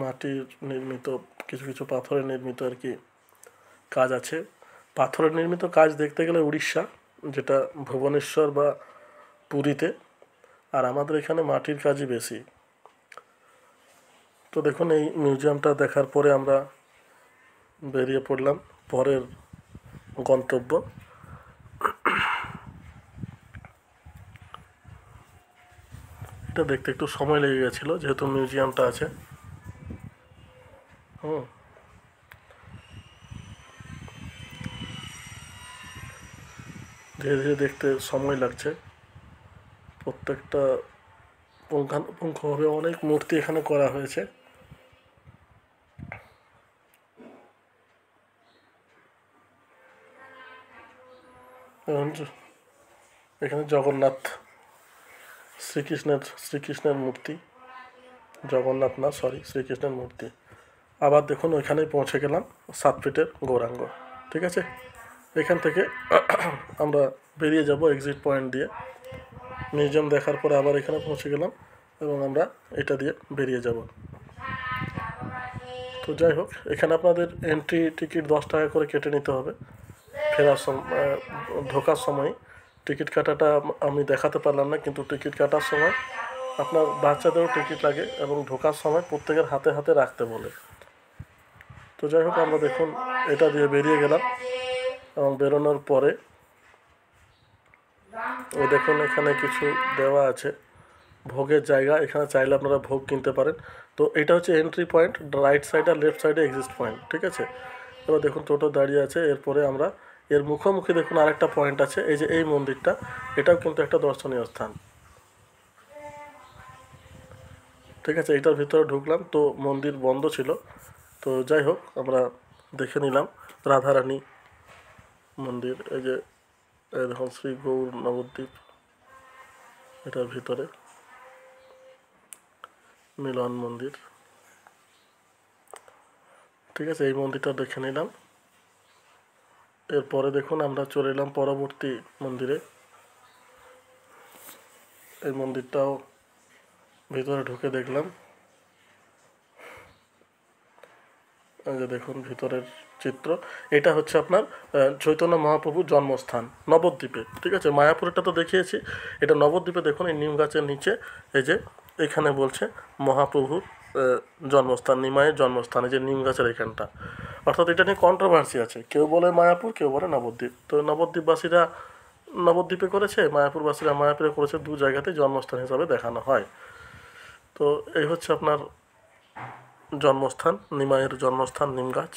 S1: মাটির নির্মিত কিছু কিছু পাথরের নির্মিত আর কি কাজ আছে। পাথরের নির্মিত কাজ দেখতে গেলে উড়িষ্যা, যেটা ভুবনেশ্বর বা পুরীতে, আর আমাদের এখানে মাটির কাজই বেশি। তো দেখুন এই মিউজিয়ামটা দেখার পরে আমরা বেরিয়ে পড়লাম পরের গন্তব্য। এটা দেখতে একটু সময় লেগে গেছিলো যেহেতু মিউজিয়ামটা আছে। ধীরে ধীরে দেখতে সময় লাগছে। প্রত্যেকটা পুঙ্খানুপুঙ্খভাবে অনেক মূর্তি এখানে করা হয়েছে। এখানে জগন্নাথ, শ্রীকৃষ্ণের মূর্তি, জগন্নাথ না সরি শ্রীকৃষ্ণের মূর্তি। আবার দেখুন ওইখানেই পৌঁছে গেলাম 7 ফিটের গৌরাঙ্গ। ঠিক আছে, এখান থেকে আমরা বেরিয়ে যাব এক্সিট পয়েন্ট দিয়ে। মিউজিয়াম দেখার পরে আবার এখানে পৌঁছে গেলাম এবং আমরা এটা দিয়ে বেরিয়ে যাব। তো যাই হোক, এখানে আপনাদের এন্ট্রি টিকিট 10 টাকা করে কেটে নিতে হবে। ফেরার সময়, ঢোকার সময় টিকিট কাটাটা আমি দেখাতে পারলাম না, কিন্তু টিকিট কাটার সময় আপনার বাচ্চাদেরও টিকিট লাগে এবং ঢোকার সময় প্রত্যেকের হাতে হাতে রাখতে বলে। তো যাই হোক, আমরা দেখুন এটা দিয়ে বেরিয়ে গেলাম এবং বেরোনোর পরে ওই দেখুন এখানে কিছু দেওয়া আছে ভোগের জায়গা, এখানে চাইলে আপনারা ভোগ কিনতে পারেন। তো এটা হচ্ছে এন্ট্রি পয়েন্ট, রাইট সাইড আর লেফট সাইডে এক্সিট পয়েন্ট। ঠিক আছে, এবার দেখুন টোটো দাঁড়িয়ে আছে। এরপরে আমরা এর মুখোমুখি দেখুন আরেকটা পয়েন্ট আছে, এই যে এই মন্দিরটা, এটাও কিন্তু একটা দর্শনীয় স্থান। ঠিক আছে, এইটার ভিতরে ঢুকলাম তো মন্দির বন্ধ ছিল। তো যাই হোক, আমরা দেখে নিলাম রাধারানী মন্দির। এই যে এই দেখুন শ্রী গৌর নবদ্বীপ, এটার ভিতরে মিলন মন্দির। ঠিক আছে, এই মন্দিরটা দেখে নিলাম। এরপরে দেখুন আমরা চলে এলাম পরবর্তী মন্দিরে। এই মন্দিরটাও ভিতরে ঢুকে দেখলাম। এই যে দেখুন ভিতরের চিত্র, এটা হচ্ছে আপনার চৈতন্য মহাপ্রভুর জন্মস্থান নবদ্বীপে। ঠিক আছে, মায়াপুরটা তো দেখিয়েছি, এটা নবদ্বীপে দেখুন এই নিম গাছের নিচে এই যে এখানে বলছে মহাপ্রভুর জন্মস্থান, নিমাইয়ের জন্মস্থান, এই যে নিম গাছের এখানটা। অর্থাৎ এটা নিয়ে কন্ট্রোভার্সি আছে, কেউ বলে মায়াপুর, কেউ বলে নবদ্বীপ। তো নবদ্বীপবাসীরা নবদ্বীপে করেছে, মায়াপুরবাসীরা মায়াপুরে করেছে, দু জায়গাতেই জন্মস্থান হিসাবে দেখানো হয়। তো এই হচ্ছে আপনার জন্মস্থান, নিমাইয়ের জন্মস্থান নিম গাছ।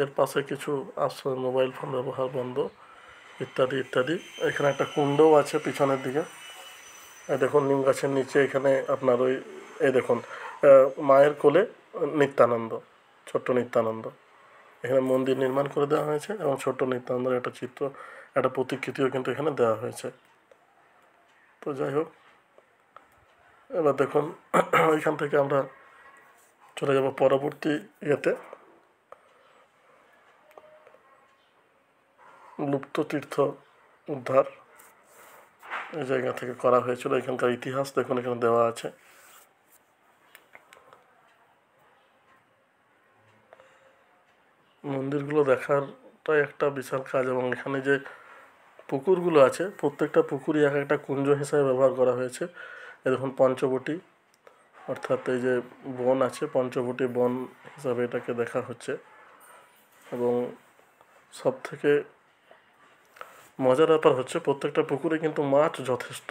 S1: এর পাশে কিছু আশ্রয়, মোবাইল ফোন ব্যবহার বন্ধ ইত্যাদি ইত্যাদি। এখানে একটা কুণ্ডও আছে পিছনের দিকে। এই দেখুন নিম গাছের নিচে এখানে আপনার ওই এই দেখুন মায়ের কোলে নিত্যানন্দ, ছোট্ট নিত্যানন্দ। এখানে মন্দির নির্মাণ করে দেওয়া হয়েছে এবং ছোট্ট নিত্যানন্দের একটা চিত্র, একটা প্রতিকৃতিও কিন্তু এখানে দেওয়া হয়েছে। তো যাই হোক, এবার দেখুন ওইখান থেকে আমরা চলে যাব পরবর্তী ইয়েতে। লুপ্ত তীর্থ উদ্ধার এই জায়গা থেকে করা হয়েছিল, এখানকার ইতিহাস দেখুন এখানে দেওয়া আছে। মন্দিরগুলো দেখারটাই একটা বিশাল কাজ, এবং এখানে যে পুকুরগুলো আছে প্রত্যেকটা পুকুরই এক একটা কুঞ্জ হিসাবে ব্যবহার করা হয়েছে। এই দেখুন পঞ্চবটী, অর্থাৎ এই যে বন আছে পঞ্চবটী বন হিসাবে এটাকে দেখা হচ্ছে। এবং সব থেকে মজার ব্যাপার হচ্ছে প্রত্যেকটা পুকুরে কিন্তু মাছ যথেষ্ট।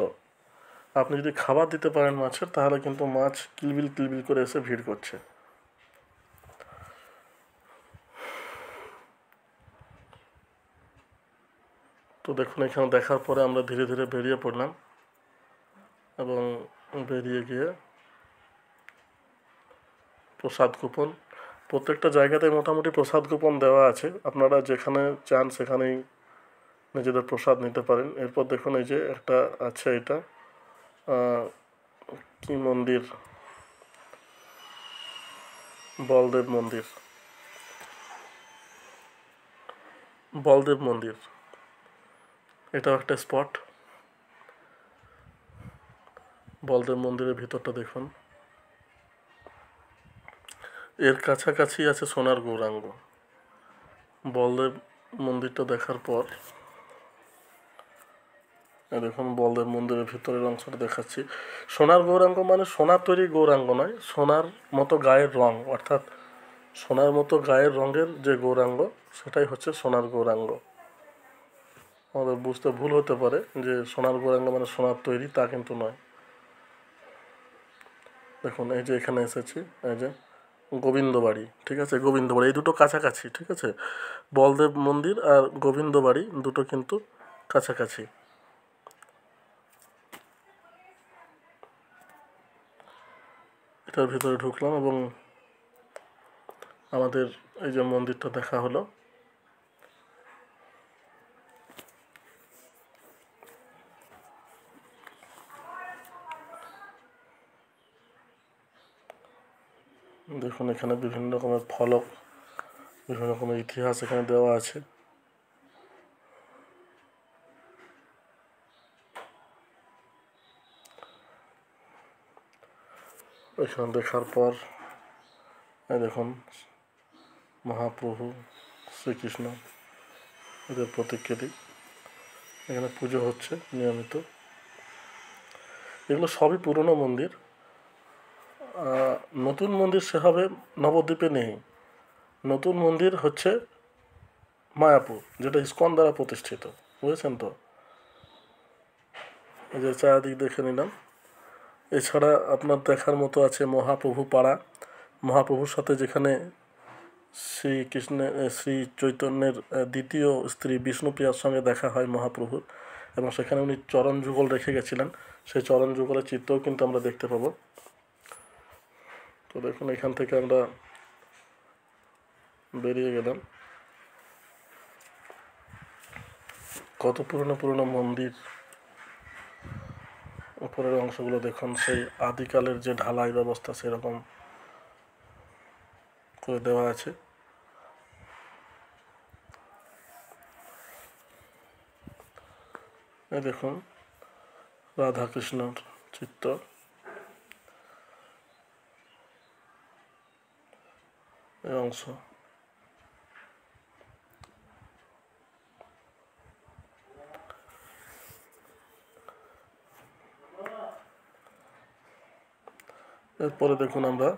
S1: আপনি যদি খাবার দিতে পারেন মাছের, তাহলে কিন্তু মাছ কিলবিল কিলবিল করে এসে ভিড় করছে। তো দেখুন এখানে দেখার পরে আমরা ধীরে ধীরে বেরিয়ে পড়লাম এবং বেরিয়ে গিয়ে প্রসাদ কুপন, প্রত্যেকটা জায়গাতে মোটামুটি প্রসাদ কুপন দেওয়া আছে, আপনারা যেখানে চান সেখানেই নিজেদের প্রসাদ নিতে পারেন। এরপর দেখুন এই যে একটা আছে, এটা কি মন্দির, বলদেব মন্দির, বলদেব মন্দির, এটাও একটা স্পট। বলদেব মন্দিরের ভিতরটা দেখুন, এর কাছাকাছি আছে সোনার গৌরাঙ্গ। বলদেব মন্দিরটা দেখার পর দেখুন বলদেব মন্দিরের ভিতরের অংশটা দেখাচ্ছি। সোনার গৌরাঙ্গ মানে সোনার তৈরি গৌরাঙ্গ নয়, সোনার মতো গায়ের রং, অর্থাৎ সোনার মতো গায়ের রঙের যে গৌরাঙ্গ সেটাই হচ্ছে সোনার গৌরাঙ্গ। আমাদের বুঝতে ভুল হতে পারে যে সোনার গৌরাঙ্গ মানে সোনার তৈরি, তা কিন্তু নয়। দেখুন এই যে এখানে এসেছি, এই যে গোবিন্দবাড়ি, ঠিক আছে, গোবিন্দবাড়ি, এই দুটো কাছাকাছি, ঠিক আছে, বলদেব মন্দির আর গোবিন্দবাড়ি দুটো কিন্তু কাছাকাছি। এটার ভিতরে ঢুকলাম এবং আমাদের এই যে মন্দিরটা দেখা হলো। দেখুন এখানে বিভিন্ন রকমের ফলক, বিভিন্ন রকমের ইতিহাস এখানে দেওয়া আছে। এখানে দেখার পর দেখুন মহাপ্রভু শ্রীকৃষ্ণ এদের প্রতিকৃতি, এখানে পুজো হচ্ছে নিয়মিত। এগুলো সবই পুরনো মন্দির, নতুন মন্দির সেভাবে নবদ্বীপে নেই। নতুন মন্দির হচ্ছে মায়াপুর, যেটা ইস্কন দ্বারা প্রতিষ্ঠিত, বুঝেছেন তো। এই যে চারিদিক দেখে নিলাম। এছাড়া আপনার দেখার মতো আছে মহাপ্রভু পাড়া, মহাপ্রভুর সাথে যেখানে শ্রী চৈতন্যের দ্বিতীয় স্ত্রী বিষ্ণুপ্রিয়ার সঙ্গে দেখা হয় মহাপ্রভুর, এবং সেখানে উনি চরণ যুগল রেখে গেছিলেন, সেই চরণ যুগলের চিত্রও কিন্তু আমরা দেখতে পাবো। তো দেখুন এখান থেকে আমরা বেরিয়ে গেলাম। কত পুরনো পুরনো মন্দির, উপরের অংশগুলো দেখুন, সেই আদিকালের যে ঢালাই ব্যবস্থা সেরকম করে দেওয়া আছে। এই দেখুন রাধাকৃষ্ণর চিত্র, এই অংশ। এরপরে দেখুন আমরা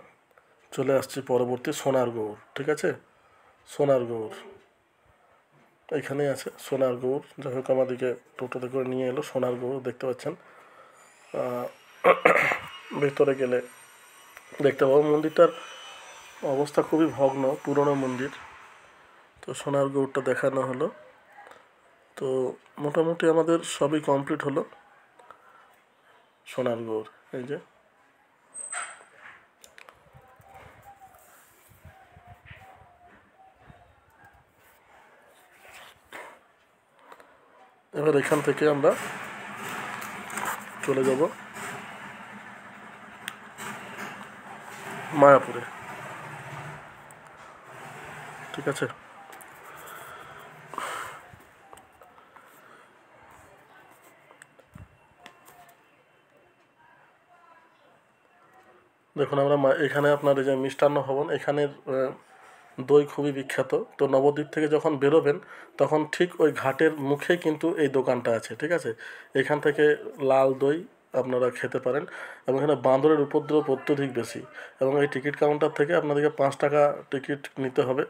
S1: চলে আসছি পরবর্তী সোনার গৌর, ঠিক আছে, সোনার গৌর এখানেই আছে। সোনার গৌর, যাই হোক আমাদেরকে টোটোতে করে নিয়ে এলো সোনার গৌর, দেখতে পাচ্ছেন। ভেতরে গেলে দেখতে পাবো মন্দিরটার অবস্থা খুবই ভগ্ন, পুরনো মন্দির। তো সোনার গৌরটা দেখানো হলো, তো মোটামুটি আমাদের সবই কমপ্লিট হলো। সোনার গৌর এই যে, এবার এখান থেকে আমরা চলে যাব মায়াপুরে, ঠিক আছে। দেখুন আমরা এখানে আপনার এই যে মিষ্টান্ন ভবন, এখানের দই খুবই বিখ্যাত। তো নবদ্বীপ থেকে যখন বেরোবেন তখন ঠিক ওই ঘাটের মুখে কিন্তু এই দোকানটা আছে, ঠিক আছে। এখান থেকে লাল দই আপনারা খেতে পারেন, এবং এখানে বাঁদরের উপদ্রব অত্যধিক বেশি, এবং এই টিকিট কাউন্টার থেকে আপনাদেরকে 5 টাকা টিকিট নিতে হবে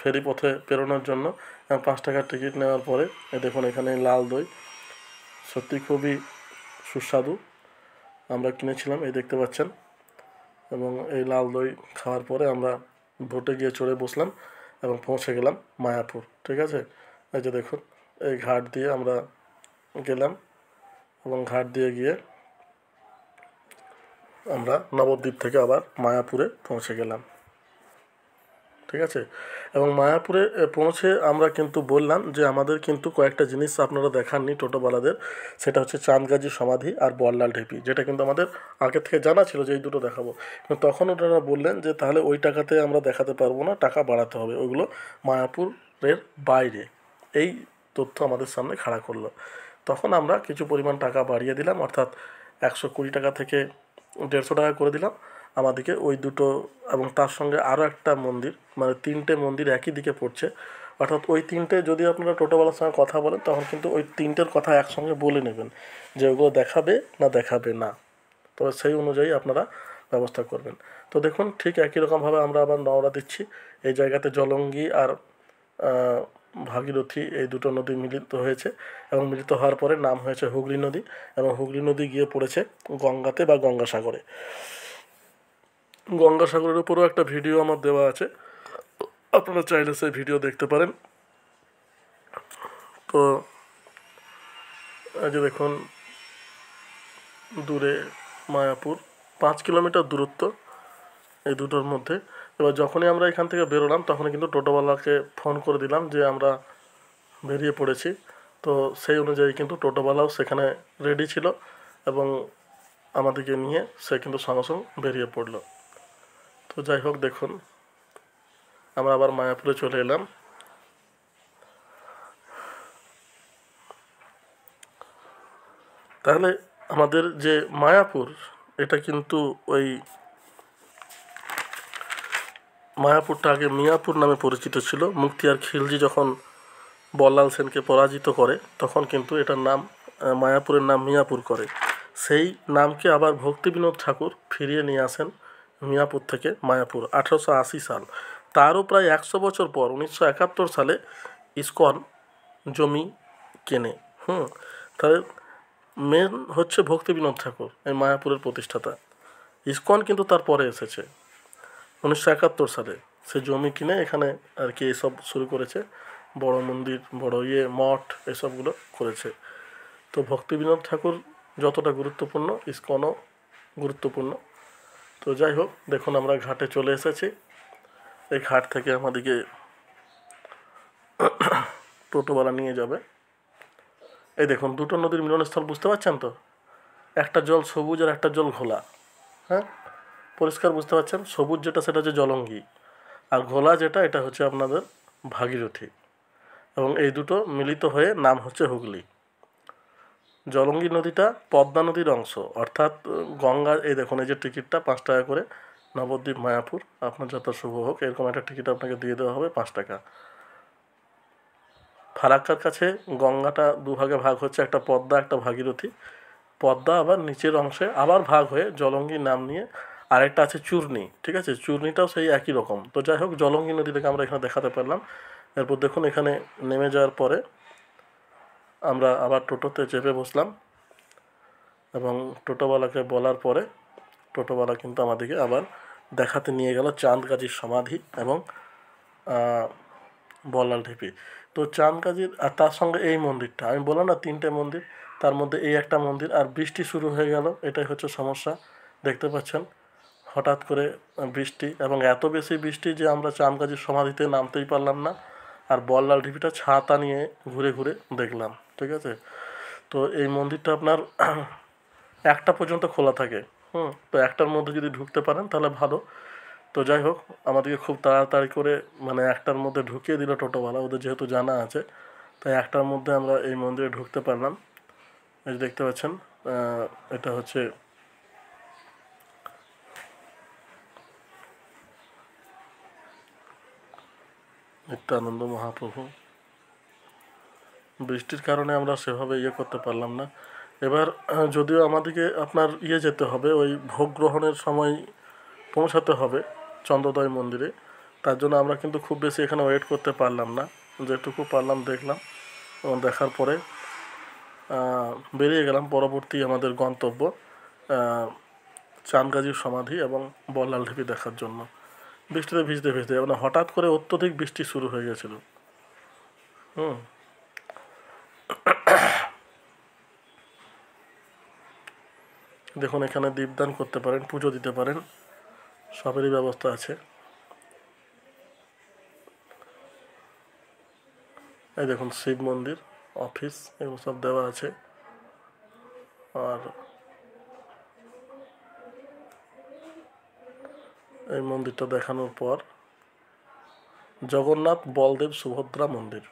S1: ফেরি পথে পেরোনোর জন্য। 5 টাকার টিকিট নেওয়ার পরে দেখুন এখানে লাল দই সত্যি খুবই সুস্বাদু, আমরা কিনেছিলাম, এই দেখতে পাচ্ছেন। এবং এই লাল দই খাওয়ার পরে আমরা বোটে গিয়ে চড়ে বসলাম এবং পৌঁছে গেলাম মায়াপুর, ঠিক আছে। এই যে দেখুন এই ঘাট দিয়ে আমরা গেলাম এবং ঘাট দিয়ে গিয়ে আমরা নবদ্বীপ থেকে আবার মায়াপুরে পৌঁছে গেলাম। ঠিক আছে, এবং মায়াপুরে পৌঁছে আমরা কিন্তু বললাম যে আমাদের কিন্তু কয়েকটা জিনিস আপনারা দেখাননি টোটোওয়ালাদের, সেটা হচ্ছে চাঁদগাজি সমাধি আর বল্লাল ঢিপি, যেটা কিন্তু আমাদের আগে থেকে জানা ছিল যে এই দুটো দেখাবো, কিন্তু তখন ওনারা বললেন যে তাহলে ওই টাকাতে আমরা দেখাতে পারবো না, টাকা বাড়াতে হবে, ওইগুলো মায়াপুরের বাইরে। এই তথ্য আমাদের সামনে খাড়া করলো। তখন আমরা কিছু পরিমাণ টাকা বাড়িয়ে দিলাম, অর্থাৎ 120 টাকা থেকে 150 টাকা করে দিলাম আমাদেরকে ওই দুটো, এবং তার সঙ্গে আরও একটা মন্দির, মানে 3টে মন্দির একই দিকে পড়ছে, অর্থাৎ ওই 3টে যদি আপনারা টোটোওয়ালার সঙ্গে কথা বলেন তখন কিন্তু ওই 3টের কথা একসঙ্গে বলে নেবেন যে ওগুলো দেখাবে না দেখাবে না, তবে সেই অনুযায়ী আপনারা ব্যবস্থা করবেন। তো দেখুন ঠিক একই রকমভাবে আমরা আবার রওনা দিচ্ছি। এই জায়গাতে জলঙ্গি আর ভাগীরথী এই দুটো নদী মিলিত হয়েছে, এবং মিলিত হওয়ার পরে নাম হয়েছে হুগলি নদী, এবং হুগলি নদী গিয়ে পড়েছে গঙ্গাতে বা গঙ্গাসাগরে। গঙ্গাসাগরের উপরেও একটা ভিডিও আমার দেওয়া আছে, আপনারা চাইলে সেই ভিডিও দেখতে পারেন। তো এই যে দেখুন দূরে মায়াপুর, 5 কিলোমিটার দূরত্ব এই দুটোর মধ্যে। এবার যখনই আমরা এখান থেকে বেরোলাম তখনই কিন্তু টোটোওয়ালাকে ফোন করে দিলাম যে আমরা বেরিয়ে পড়েছি। তো সেই অনুযায়ী কিন্তু টোটোওয়ালাও সেখানে রেডি ছিল এবং আমাদেরকে নিয়ে সে কিন্তু সঙ্গে সঙ্গে বেরিয়ে পড়লো। তো যাই হোক দেখুন আমরা আবার মায়াপুরে চলে এলাম। তাহলে আমাদের যে মায়াপুর, এটা কিন্তু ওই মায়াপুরটা আগে মিয়াপুর নামে পরিচিত ছিল। মুক্তিয়ার খিলজি যখন বল্লাল সেনকে পরাজিত করে তখন কিন্তু এটার নাম মায়াপুরের নাম মিয়াপুর করে। সেই নামকে আবার ভক্তিবিনোদ ঠাকুর ফিরিয়ে নিয়ে আসেন মিয়াপুর থেকে মায়াপুর 1880 সাল। তারও প্রায় 100 বছর পর 1971 সালে ইসকন জমি কেনে। তাহলে মেন হচ্ছে ভক্তিবিনোদ ঠাকুর এই মায়াপুরের প্রতিষ্ঠাতা। ইসকন কিন্তু তারপরে এসেছে 1971 সালে, সে জমি কিনে এখানে আর কি এসব শুরু করেছে, বড় মন্দির, বড় মঠ এসবগুলো করেছে। তো ভক্তিবিনোদ ঠাকুর যতটা গুরুত্বপূর্ণ ইসকনও গুরুত্বপূর্ণ। তো যাই হোক দেখুন আমরা ঘাটে চলে এসেছি। এই ঘাট থেকে আমাদেরকে টোটোওয়ালা নিয়ে যাবে। এই দেখুন দুটো নদীর মিলনস্থল বুঝতে পারছেন তো, একটা জল সবুজ আর একটা জল ঘোলা। হ্যাঁ, পরিষ্কার বুঝতে পারছেন, সবুজ যেটা সেটা হচ্ছে জলঙ্গি, আর ঘোলা যেটা এটা হচ্ছে আপনাদের ভাগীরথী, এবং এই দুটো মিলিত হয়ে নাম হচ্ছে হুগলি। জলঙ্গি নদীটা পদ্মা নদীর অংশ, অর্থাৎ গঙ্গা। এই দেখুন এই যে টিকিটটা 5 টাকা করে, নবদ্বীপ মায়াপুর, আপনার যত শুভ হোক, এরকম একটা টিকিট আপনাকে দিয়ে দেওয়া হবে 5 টাকা। ফারাক্কার কাছে গঙ্গাটা দুভাগে ভাগ হচ্ছে, একটা পদ্মা একটা ভাগীরথী। পদ্মা আবার নিচের অংশে আবার ভাগ হয়ে জলঙ্গি নাম নিয়ে আরেকটা আছে চূর্ণী। ঠিক আছে, চূর্ণীটাও সেই একই রকম। তো যাই হোক জলঙ্গি নদীটাকে আমরা এখানে দেখাতে পারলাম। এরপর দেখুন এখানে নেমে যাওয়ার পরে আমরা আবার টোটোতে চেপে বসলাম, এবং টোটোওয়ালাকে বলার পরে টোটোওয়ালা কিন্তু আমাদেরকে আবার দেখাতে নিয়ে গেল চাঁদগাজির সমাধি এবং বল্লাল ঢিপি। তো চাঁদগাজির আর তার সঙ্গে এই মন্দিরটা, আমি বললাম না 3টে মন্দির, তার মধ্যে এই একটা মন্দির। আর বৃষ্টি শুরু হয়ে গেল, এটাই হচ্ছে সমস্যা। দেখতে পাচ্ছেন হঠাৎ করে বৃষ্টি, এবং এত বেশি বৃষ্টি যে আমরা চাঁদগাজির সমাধিতে নামতেই পারলাম না, আর বল্লাল ঢিপিটা ছাতা নিয়ে ঘুরে ঘুরে দেখলাম। ঠিক আছে, তো এই মন্দিরটা আপনার 1টা পর্যন্ত খোলা থাকে। তো 1টার মধ্যে যদি ঢুকতে পারেন তাহলে ভালো। তো যাই হোক আমাদেরকে খুব তাড়াতাড়ি করে মানে 1টার মধ্যে ঢুকিয়ে দিল টোটোওয়ালা, ওদের যেহেতু জানা আছে, তাই 1টার মধ্যে আমরা এই মন্দিরে ঢুকতে পারলাম। এই দেখতে পাচ্ছেন এটা হচ্ছে নিত্যানন্দ মহাপ্রভু। বৃষ্টির কারণে আমরা সেভাবে করতে পারলাম না। এবার যদিও আমাদেরকে আপনার যেতে হবে, ওই ভোগ গ্রহণের সময় পৌঁছাতে হবে চন্দ্রোদয় মন্দিরে। তার জন্য আমরা কিন্তু খুব বেশি এখানে ওয়েট করতে পারলাম না, যেটুকু পারলাম দেখলাম, এবং দেখার পরে বেরিয়ে গেলাম পরবর্তী আমাদের গন্তব্য চাঁদগাজির সমাধি এবং বল্লাল ঢিপি দেখার জন্য। বৃষ্টিতে ভিজতে ভিজতে, মানে হঠাৎ করে অত্যধিক বৃষ্টি শুরু হয়ে গেছিলো। দেখুন এখানে দীপদান করতে পারেন, পুজো দিতে পারেন, সবেরই ব্যবস্থা আছে। এই দেখুন শিব মন্দির, অফিস, এগুলো সব দেওয়া আছে। আর এই মন্দিরটা দেখানোর পর জগন্নাথ বলদেব সুভদ্রা মন্দির,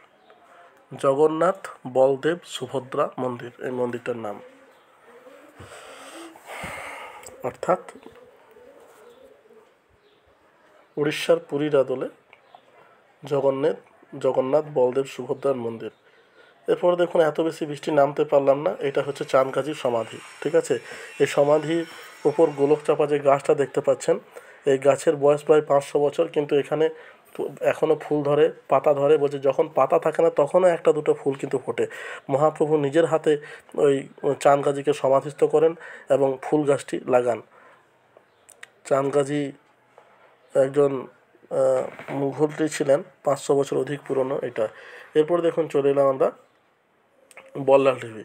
S1: জগন্নাথ বলদেব সুভদ্রা মন্দির এই মন্দিরটার নাম। অর্থাৎ উড়িষ্যার পুরীর আদলে জগন্নাথ বলদেব সুভদ্রার মন্দির। এরপরে দেখুন এত বেশি বৃষ্টি নামতে পারলাম না, এটা হচ্ছে চাঁদগাছির সমাধি, ঠিক আছে। এই সমাধির উপর গোলক চাপা যে গাছটা দেখতে পাচ্ছেন, এই গাছের বয়স প্রায় 500 বছর, কিন্তু এখানে এখনও ফুল ধরে, পাতা ধরে। বলছে যখন পাতা থাকে না তখনও একটা দুটো ফুল কিন্তু ফোটে। মহাপ্রভু নিজের হাতে ওই চাঁদগাছিকে সমাধিস্থ করেন এবং ফুল গাছটি লাগান। চাঁদগাছি একজন মুঘলটি ছিলেন, 500 বছর অধিক পুরনো এটা। এরপর দেখুন চলে এলাম আমরা বল্লাল ঢিবি।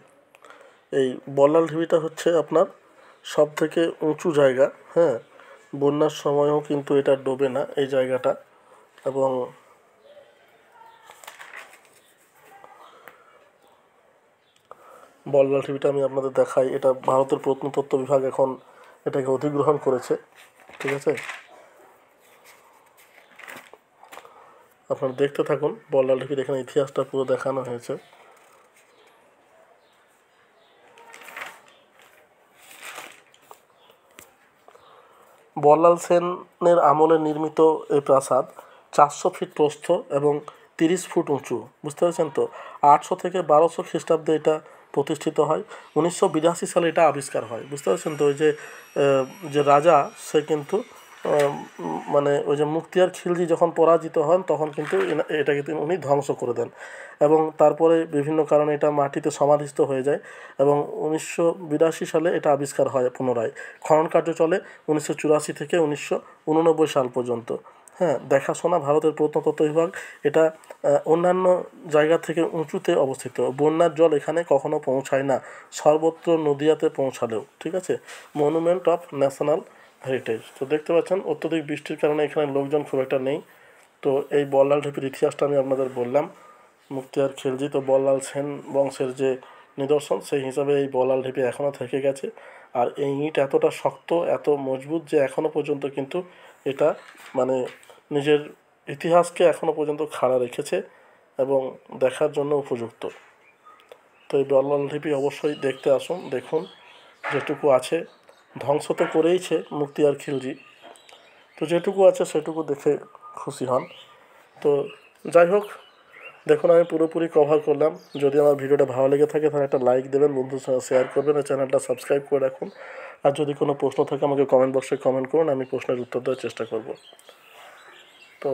S1: এই বল্লাল ঢিবিটা হচ্ছে আপনার সব থেকে উঁচু জায়গা, হ্যাঁ। বন্যার সময়ও কিন্তু এটা ডোবে না এই জায়গাটা। এবং বল্লাল ঢিবিটা আমি আপনাদের দেখাই। এটা ভারতের প্রত্নতত্ত্ব বিভাগ এখন এটাকে অধিগ্রহণ করেছে, ঠিক আছে। আপনারা দেখতে থাকুন বল্লাল ঢিবির এখানে ইতিহাসটা পুরো দেখানো হয়েছে। বল্লাল সেনের আমলে নির্মিত এই প্রাসাদ 400 ফিট প্রস্থ এবং 30 ফুট উঁচু, বুঝতে পারছেন তো। 800 থেকে 1200 খ্রিস্টাব্দে এটা প্রতিষ্ঠিত হয়। 1982 সালে এটা আবিষ্কার হয়, বুঝতে পারছেন তো। ওই যে রাজা, সে কিন্তু মানে ওই যে মুক্তিয়ার খিলজি যখন পরাজিত হন তখন কিন্তু এটাকে উনি ধ্বংস করে দেন, এবং তারপরে বিভিন্ন কারণে এটা মাটিতে সমাধিস্থ হয়ে যায়, এবং 1982 সালে এটা আবিষ্কার হয় পুনরায়। খনন কার্য চলে 1984 থেকে 1989 সাল পর্যন্ত, হ্যাঁ। দেখাশোনা ভারতের প্রত্নতত্ত্ব বিভাগ। এটা অন্যান্য জায়গা থেকে উঁচুতে অবস্থিত। বন্যার জল এখানে কখনো পৌঁছায় না, সর্বত্র নদীয়াতে পৌঁছালেও, ঠিক আছে। Monument of national heritage. তো দেখতে পাচ্ছেন অত্যধিক বৃষ্টির কারণে এখানে লোকজন খুব একটা নেই। তো এই বল্লাল ঢিপির ইতিহাসটা আমি আপনাদের বললাম। মুক্তিয়ার খিলজি তো বল্লাল সেন বংশের যে নিদর্শন, সেই হিসাবে এই বল্লাল ঢিপি এখনও থেকে গেছে। আর এই ইঁট এতটা শক্ত, এত মজবুত যে এখনও পর্যন্ত কিন্তু এটা মানে নিজের ইতিহাসকে এখনও পর্যন্ত খাড়া রেখেছে এবং দেখার জন্য উপযুক্ত। তো এই বল্লাল ঢিপি অবশ্যই দেখতে আসুন, দেখুন যেটুকু আছে। ধ্বংস তো করেইছে মুক্তিয়ার খিলজি, তো যেটুকু আছে সেটুকু দেখে খুশি হন। তো যাই হোক, দেখুন আমি পুরোপুরি কভার করলাম। যদি আমার ভিডিওটা ভালো লেগে থাকে তাহলে একটা লাইক দেবেন, বন্ধুর সঙ্গে শেয়ার করবেন, আর চ্যানেলটা সাবস্ক্রাইব করে রাখুন। আর যদি কোনো প্রশ্ন থাকে আমাকে কমেন্ট বক্সে কমেন্ট করুন, আমি প্রশ্নের উত্তর দেওয়ার চেষ্টা করব। তো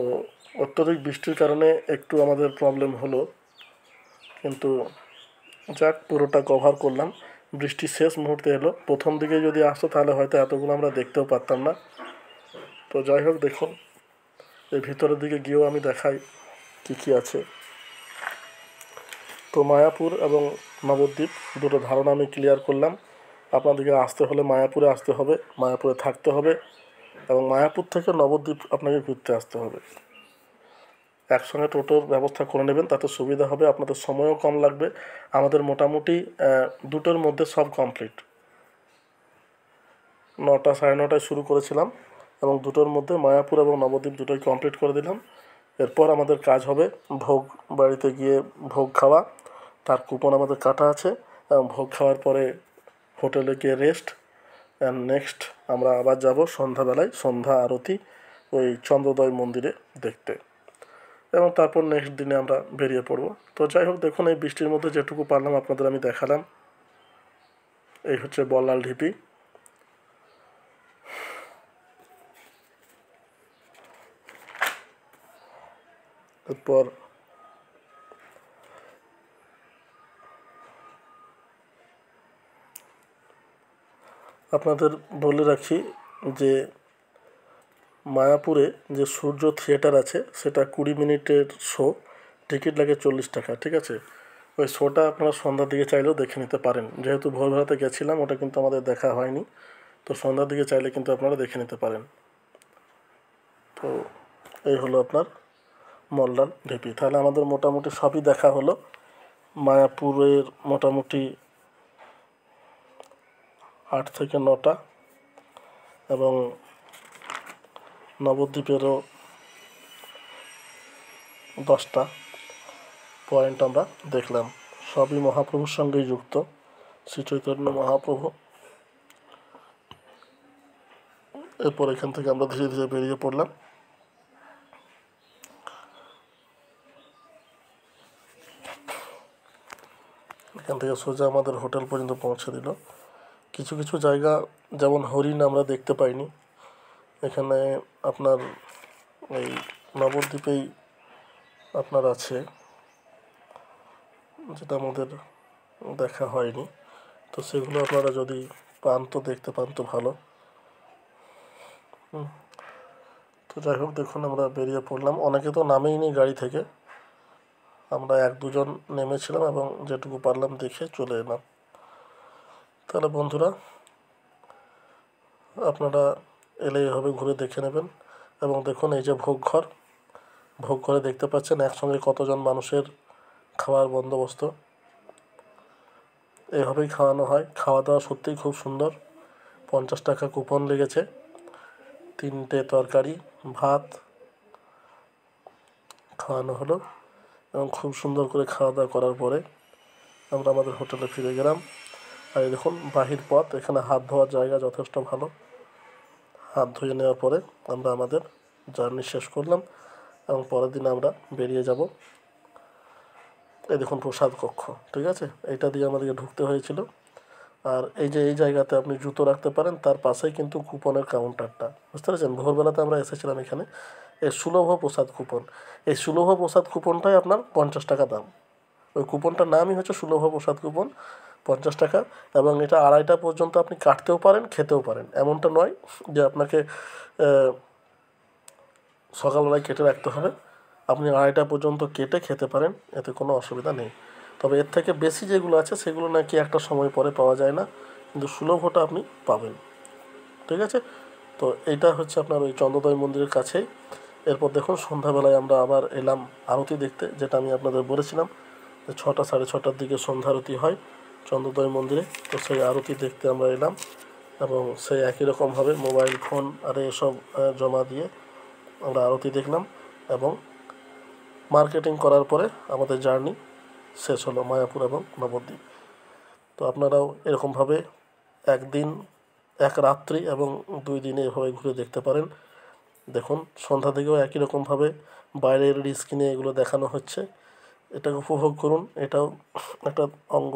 S1: অত্যধিক বৃষ্টির কারণে একটু আমাদের প্রবলেম হলো, কিন্তু যাক পুরোটা কভার করলাম। বৃষ্টি শেষ মুহূর্তে এলো, প্রথম দিকে যদি আসতো তাহলে হয়তো এতগুলো আমরা দেখতেও পারতাম না। তো যাই হোক, দেখুন এই ভিতরের দিকে গিয়েও আমি দেখাই কী কী আছে। তো মায়াপুর এবং নবদ্বীপ দুটো ধারণা আমি ক্লিয়ার করলাম। আপনাদেরকে আসতে হলে মায়াপুরে আসতে হবে, মায়াপুরে থাকতে হবে, এবং মায়াপুর থেকে নবদ্বীপ আপনাকে ঘুরতে আসতে হবে। একসঙ্গে টোটোর ব্যবস্থা করে নেবেন, তাতে সুবিধা হবে, আপনাদের সময়ও কম লাগবে। আমাদের মোটামুটি 2টোর মধ্যে সব কমপ্লিট। 9টা, 9:30টায় শুরু করেছিলাম, এবং 2টোর মধ্যে মায়াপুর এবং নবদ্বীপ দুটোই কমপ্লিট করে দিলাম। এরপর আমাদের কাজ হবে ভোগ বাড়িতে গিয়ে ভোগ খাওয়া, তার কুপন আমাদের কাটা আছে, এবং ভোগ খাওয়ার পরে হোটেলে গিয়ে রেস্ট। অ্যান্ড নেক্সট আমরা আবার যাব সন্ধ্যাবেলায় সন্ধ্যা আরতি ওই চন্দ্রোদয় মন্দিরে দেখতে, এবং তারপর নেক্সট দিনে আমরা বেরিয়ে পড়ব। তো যাই হোক, দেখুন এই বৃষ্টির মধ্যে যেটুকু পারলাম আপনাদের আমি দেখালাম। এই হচ্ছে বল্লাল ঢিপি। এরপর আপনাদের বলে রাখি যে মায়াপুরে যে সূর্য থিয়েটার আছে সেটা 20 মিনিটের শো, টিকিট লাগে 40 টাকা, ঠিক আছে। ওই শোটা আপনারা সন্ধ্যার দিকে চাইলেও দেখে নিতে পারেন। যেহেতু ভোরবেলাতে গেছিলাম, ওটা কিন্তু আমাদের দেখা হয়নি। তো সন্ধ্যার দিকে চাইলে কিন্তু আপনারা দেখে নিতে পারেন। তো এই হলো আপনার মল্লাল ঢিপি। তাহলে আমাদের মোটামুটি সবই দেখা হলো। মায়াপুরের মোটামুটি 8 থেকে 9টা এবং নবদ্বীপেরও 10টা পয়েন্ট আমরা দেখলাম। সবই মহাপ্রভুর সঙ্গেই যুক্ত, শ্রী চৈতন্য মহাপ্রভু। এরপর এখান থেকে আমরা ধীরে ধীরে বেরিয়ে পড়লাম। এখান থেকে সোজা আমাদের হোটেল পর্যন্ত পৌঁছে দিল। কিছু কিছু জায়গা যেমন হরিণ আমরা দেখতে পাইনি, এখানে আপনার এই নবদ্বীপেই আপনার আছে, যেটা আমাদের দেখা হয়নি। তো সেগুলো আপনারা যদি পান তো দেখতে পান তো ভালো। তো যাই হোক, দেখুন আমরা বেরিয়ে পড়লাম। অনেকে তো নামেইনি গাড়ি থেকে, আমরা 1-2 জন নেমেছিলাম এবং যেটুকু পারলাম দেখে চলে এলাম। তাহলে বন্ধুরা, আপনারা এলে এভাবে ঘুরে দেখে নেবেন। এবং দেখুন এই যে ভোগঘর, ভোগঘরে দেখতে পাচ্ছেন একসঙ্গে কতজন মানুষের খাওয়ার বন্দোবস্ত। এভাবেই খাওয়ানো হয়। খাওয়া দাওয়া সত্যিই খুব সুন্দর। 50 টাকা কুপন লেগেছে, 3টে তরকারি, ভাত খাওয়ানো হলো। এবং খুব সুন্দর করে খাওয়া দাওয়া করার পরে আমরা আমাদের হোটেলে ফিরে গেলাম। আর এই দেখুন বাহির পথ, এখানে হাত ধোয়ার জায়গা যথেষ্ট ভালো। হাত ধুয়ে নেওয়ার পরে আমরা আমাদের জার্নি শেষ করলাম এবং পরের দিন আমরা বেরিয়ে যাব। এই দেখুন প্রসাদ কক্ষ, ঠিক আছে, এইটা দিয়ে আমাদেরকে ঢুকতে হয়েছিল। আর এই যে এই জায়গাতে আপনি জুতো রাখতে পারেন, তার পাশেই কিন্তু কুপনের কাউন্টারটা, বুঝতে পেরেছেন। ভোরবেলাতে আমরা এসেছিলাম এখানে। এই সুলভ প্রসাদ কুপন, এই সুলভ প্রসাদ কুপনটাই আপনার 50 টাকা দাম। ওই কুপনটার নামই হচ্ছে সুলভ প্রসাদ কুপন, 50 টাকা। এবং এটা 2:30টা পর্যন্ত আপনি কাটতেও পারেন, খেতেও পারেন। এমনটা নয় যে আপনাকে সকালবেলায় কেটে রাখতে হবে। আপনি 2:30টা পর্যন্ত কেটে খেতে পারেন, এতে কোনো অসুবিধা নেই। তবে এর থেকে বেশি যেগুলো আছে সেগুলো নাকি একটা সময় পরে পাওয়া যায় না, কিন্তু সুলভটা আপনি পাবেন, ঠিক আছে। তো এইটা হচ্ছে আপনার ওই চন্দ্রোদয় মন্দিরের কাছেই। এরপর দেখুন সন্ধ্যাবেলায় আমরা আবার এলাম আরতি দেখতে, যেটা আমি আপনাদের বলেছিলাম যে 6টা 6:30টার দিকে সন্ধ্যা আরতি হয় চন্দ্রোদয় মন্দিরে। তো সেই আরতি দেখতে আমরা এলাম এবং সেই একই রকমভাবে মোবাইল ফোন আর এসব জমা দিয়ে আমরা আরতি দেখলাম এবং মার্কেটিং করার পরে আমাদের জার্নি শেষ হলো মায়াপুর এবং নবদ্বীপ। তো আপনারাও এরকমভাবে 1 দিন 1 রাত্রি এবং 2 দিনে এভাবে ঘুরে দেখতে পারেন। দেখুন সন্ধ্যা থেকেও একই রকমভাবে বাইরের স্ক্রিনে এগুলো দেখানো হচ্ছে, এটাকে উপভোগ করুন। এটাও একটা অঙ্গ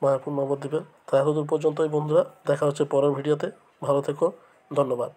S1: মায়াপুর নবদ্বীপের। তাই এতদূর পর্যন্তই বন্ধুরা, দেখা হচ্ছে পরের ভিডিওতে। ভালো থেকো, ধন্যবাদ।